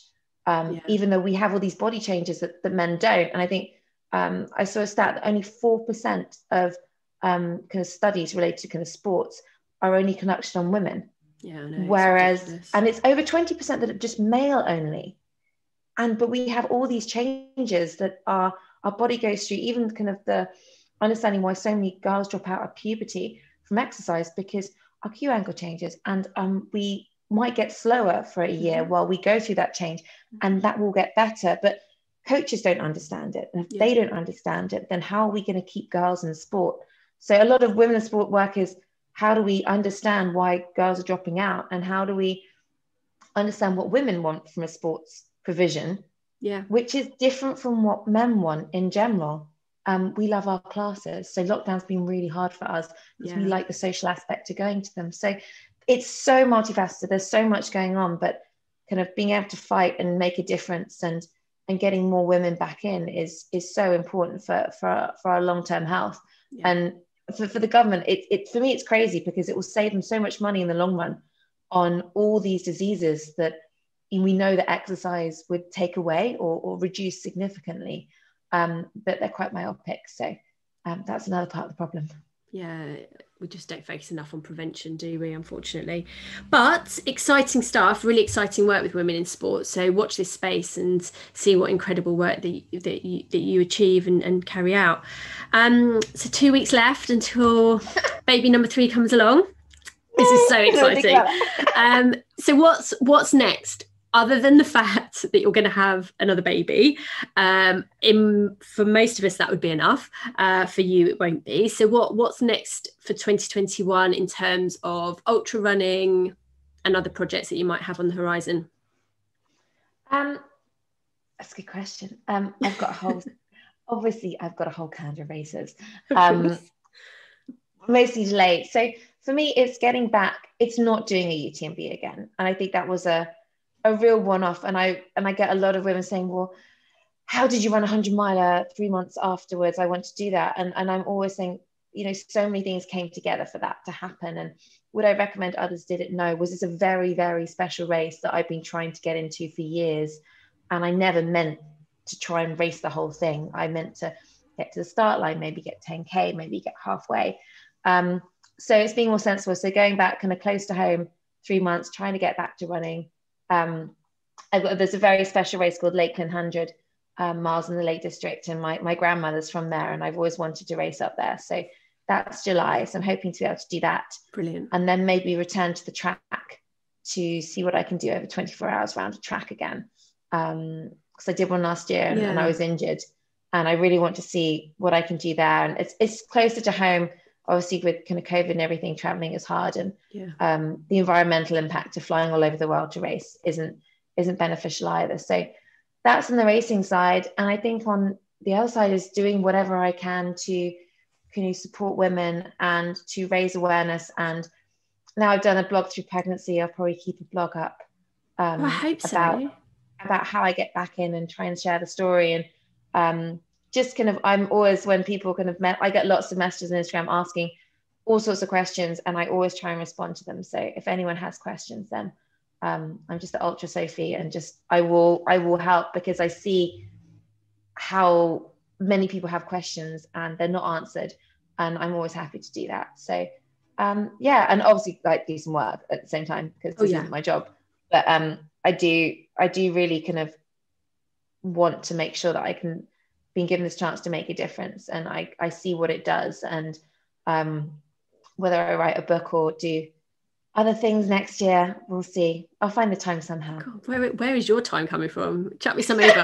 even though we have all these body changes that men don't. And I think I saw a stat that only 4% of kind of studies related to kind of sports are only conducted on women. Yeah, I know, whereas, and it's over 20% that are just male only. But we have all these changes that our body goes through, even kind of the understanding why so many girls drop out of puberty from exercise, because our Q angle changes, and we might get slower for a year while we go through that change, and that will get better. But coaches don't understand it. And if they don't understand it, then how are we going to keep girls in sport? So a lot of women in sport work is, how do we understand why girls are dropping out? And how do we understand what women want from a sports provision, which is different from what men want in general. We love our classes, so lockdown's been really hard for us because we like the social aspect to going to them. So it's so multifaceted, there's so much going on, but kind of being able to fight and make a difference and getting more women back in is so important for our long-term health. And for the government, for me it's crazy, because it will save them so much money in the long run on all these diseases that we know that exercise would take away or reduce significantly, but they're quite myopic. So that's another part of the problem. Yeah, we just don't focus enough on prevention, do we, unfortunately? But exciting stuff, really exciting work with women in sport. So watch this space and see what incredible work that you achieve and carry out. So 2 weeks left until baby number 3 comes along. This is so exciting. So what's next? other than the fact that you're going to have another baby, for most of us that would be enough. For you it won't be. So what's next for 2021 in terms of ultra running and other projects that you might have on the horizon? That's a good question. I've got a whole calendar of races, mostly delayed. So for me, it's getting back. It's not doing a UTMB again, and I think that was a real one-off. And I get a lot of women saying, well, how did you run a 100-miler 3 months afterwards? I want to do that. And I'm always saying, you know, so many things came together for that to happen. And would I recommend others did it? No. Was this a very, very special race that I've been trying to get into for years? And I never meant to try and race the whole thing. I meant to get to the start line, maybe get 10K, maybe get halfway. So it's being more sensible. So going back kind of close to home, 3 months, trying to get back to running. There's a very special race called Lakeland 100 miles in the Lake District, and my grandmother's from there, and I've always wanted to race up there. So that's July. So I'm hoping to be able to do that. Brilliant. And then maybe return to the track to see what I can do over 24 hours around a track again. Because I did one last year and I was injured, and I really want to see what I can do there. And it's closer to home. Obviously, with kind of COVID and everything, traveling is hard, and the environmental impact of flying all over the world to race isn't beneficial either. So that's on the racing side. And I think on the other side is doing whatever I can to support women and to raise awareness. And now I've done a blog through pregnancy. I'll probably keep a blog up I hope so. about how I get back in and try and share the story. And just kind of, I'm always, when people kind of I get lots of messages on Instagram asking all sorts of questions, and I always try and respond to them. So if anyone has questions, then I'm just the Ultra Sophie, and just I will help, because I see how many people have questions and they're not answered, and I'm always happy to do that. So and obviously like do some work at the same time, because this isn't my job, but I do really kind of want to make sure that I can being given this chance to make a difference, and I see what it does. And whether I write a book or do other things next year, we'll see. I'll find the time somehow. God, where is your time coming from? Chat me some over.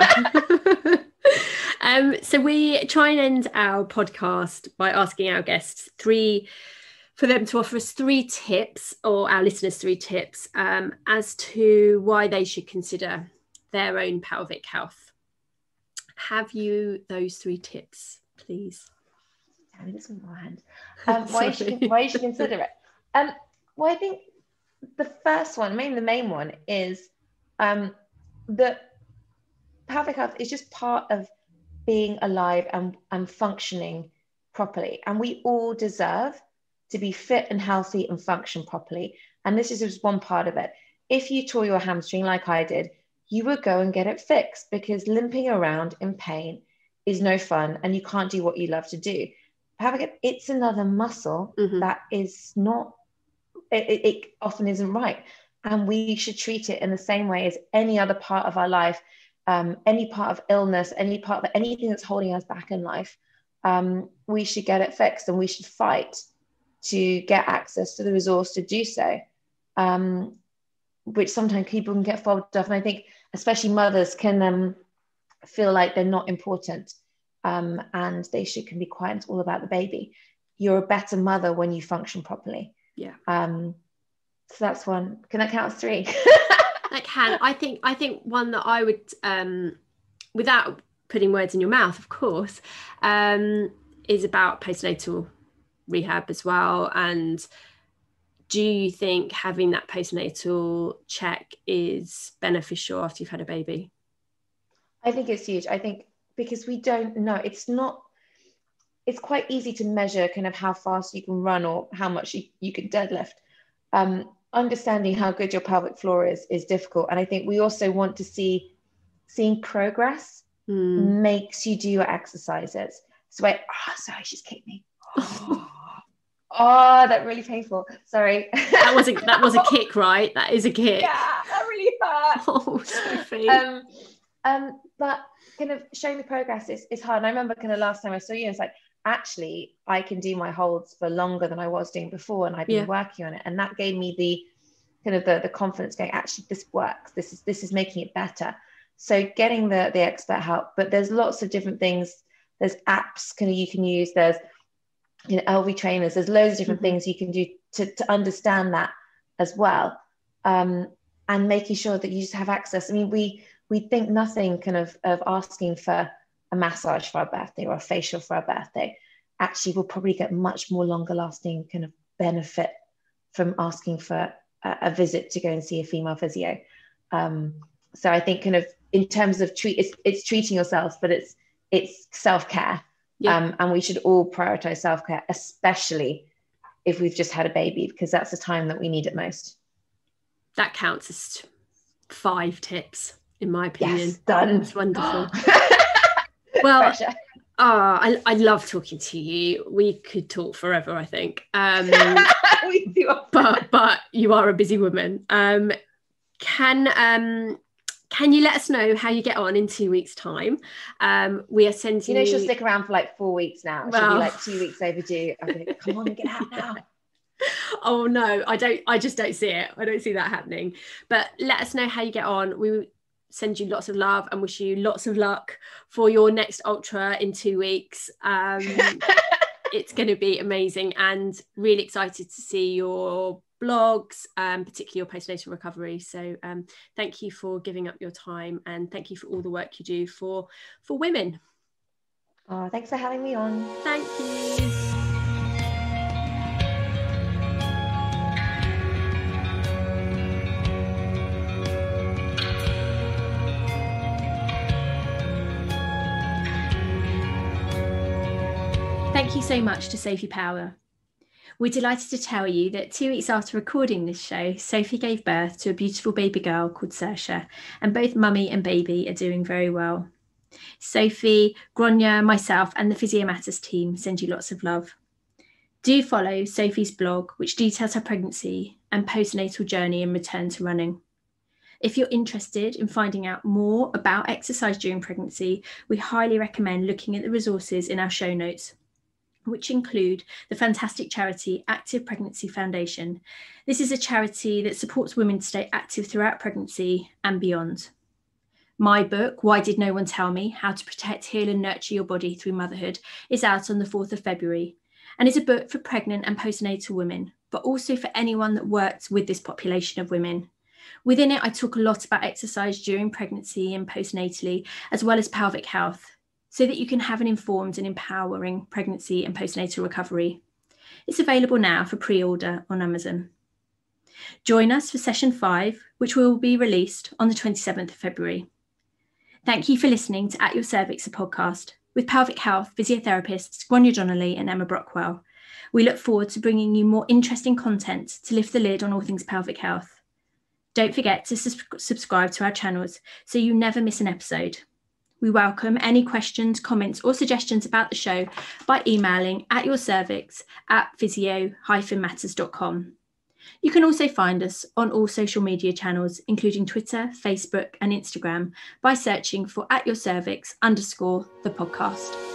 So we try and end our podcast by asking our guests for them to offer us 3 tips, or our listeners 3 tips, as to why they should consider their own pelvic health. Have you those 3 tips, please? Tell me this one beforehand. Why you should consider it? Well, I think the first one, the main one, is that pelvic health is just part of being alive and functioning properly. And we all deserve to be fit and healthy and function properly. And this is just one part of it. If you tore your hamstring like I did, you would go and get it fixed, because limping around in pain is no fun, and you can't do what you love to do. It's another muscle that is not, it often isn't right. And we should treat it in the same way as any other part of our life, any part of illness, any part of anything that's holding us back in life. We should get it fixed, and we should fight to get access to the resource to do so, which sometimes people can get fobbed off. And I think especially mothers can feel like they're not important, and they can be quiet. It's all about the baby. You're a better mother when you function properly. Yeah. So that's one. Can that count as 3? That can. I think one that I would, without putting words in your mouth, of course, is about postnatal rehab as well. And do you think having that postnatal check is beneficial after you've had a baby? I think it's huge. I think because we don't know, it's quite easy to measure kind of how fast you can run or how much you can deadlift. Understanding how good your pelvic floor is difficult. And I think we also want to seeing progress makes you do your exercises. So sorry, she's kicked me. Oh, that really painful. Sorry. That was a kick, right? That is a kick. Yeah, that really hurt. Oh, Sophie. But kind of showing the progress is hard. And I remember kind of last time I saw you, it's like, actually, I can do my holds for longer than I was doing before, and I've been working on it. And that gave me kind of the confidence going, actually, this works. This is making it better. So getting the expert help, but there's lots of different things. There's apps you can use. There's, LV trainers. There's loads of different things you can do to understand that as well. And making sure that you just have access. I mean, we think nothing kind of asking for a massage for our birthday or a facial for our birthday. Actually, we'll probably get much more longer lasting kind of benefit from asking for a visit to go and see a female physio. So I think kind of in terms of it's treating yourself, but it's self-care. Yeah. And we should all prioritize self-care, especially if we've just had a baby, because that's the time that we need it most. That counts as 5 tips, in my opinion. Yes, done. It's wonderful. Well, I love talking to you. We could talk forever, I think. We do. But you are a busy woman. Can you let us know how you get on in 2 weeks' time? We are sending she'll stick around for like 4 weeks now. She'll be like 2 weeks overdue. I'm like, come on, get out now. Oh no, I just don't see it. I don't see that happening. But let us know how you get on. We send you lots of love and wish you lots of luck for your next ultra in 2 weeks. It's going to be amazing, and really excited to see your blogs, particularly your postnatal recovery. So thank you for giving up your time, and thank you for all the work you do for women. Oh, thanks for having me on. Thank you. Thank you so much to Sophie Power. We're delighted to tell you that 2 weeks after recording this show, Sophie gave birth to a beautiful baby girl called Saoirse, and both mummy and baby are doing very well. Sophie, Gronya, myself and the Physio Matters team send you lots of love. Do follow Sophie's blog, which details her pregnancy and postnatal journey and return to running. If you're interested in finding out more about exercise during pregnancy, we highly recommend looking at the resources in our show notes, which include the fantastic charity Active Pregnancy Foundation. This is a charity that supports women to stay active throughout pregnancy and beyond. My book, Why Did No One Tell Me? How to Protect, Heal and Nurture Your Body Through Motherhood, is out on the 4th of February and is a book for pregnant and postnatal women, but also for anyone that works with this population of women. Within it, I talk a lot about exercise during pregnancy and postnatally, as well as pelvic health, so that you can have an informed and empowering pregnancy and postnatal recovery. It's available now for pre-order on Amazon. Join us for session 5, which will be released on the 27th of February. Thank you for listening to At Your Cervix, a podcast with pelvic health physiotherapists Gronya Donnelly and Emma Brockwell. We look forward to bringing you more interesting content to lift the lid on all things pelvic health. Don't forget to subscribe to our channels so you never miss an episode. We welcome any questions, comments or suggestions about the show by emailing atyourcervix@physio-matters.com. You can also find us on all social media channels, including Twitter, Facebook and Instagram, by searching for @yourcervix_the podcast.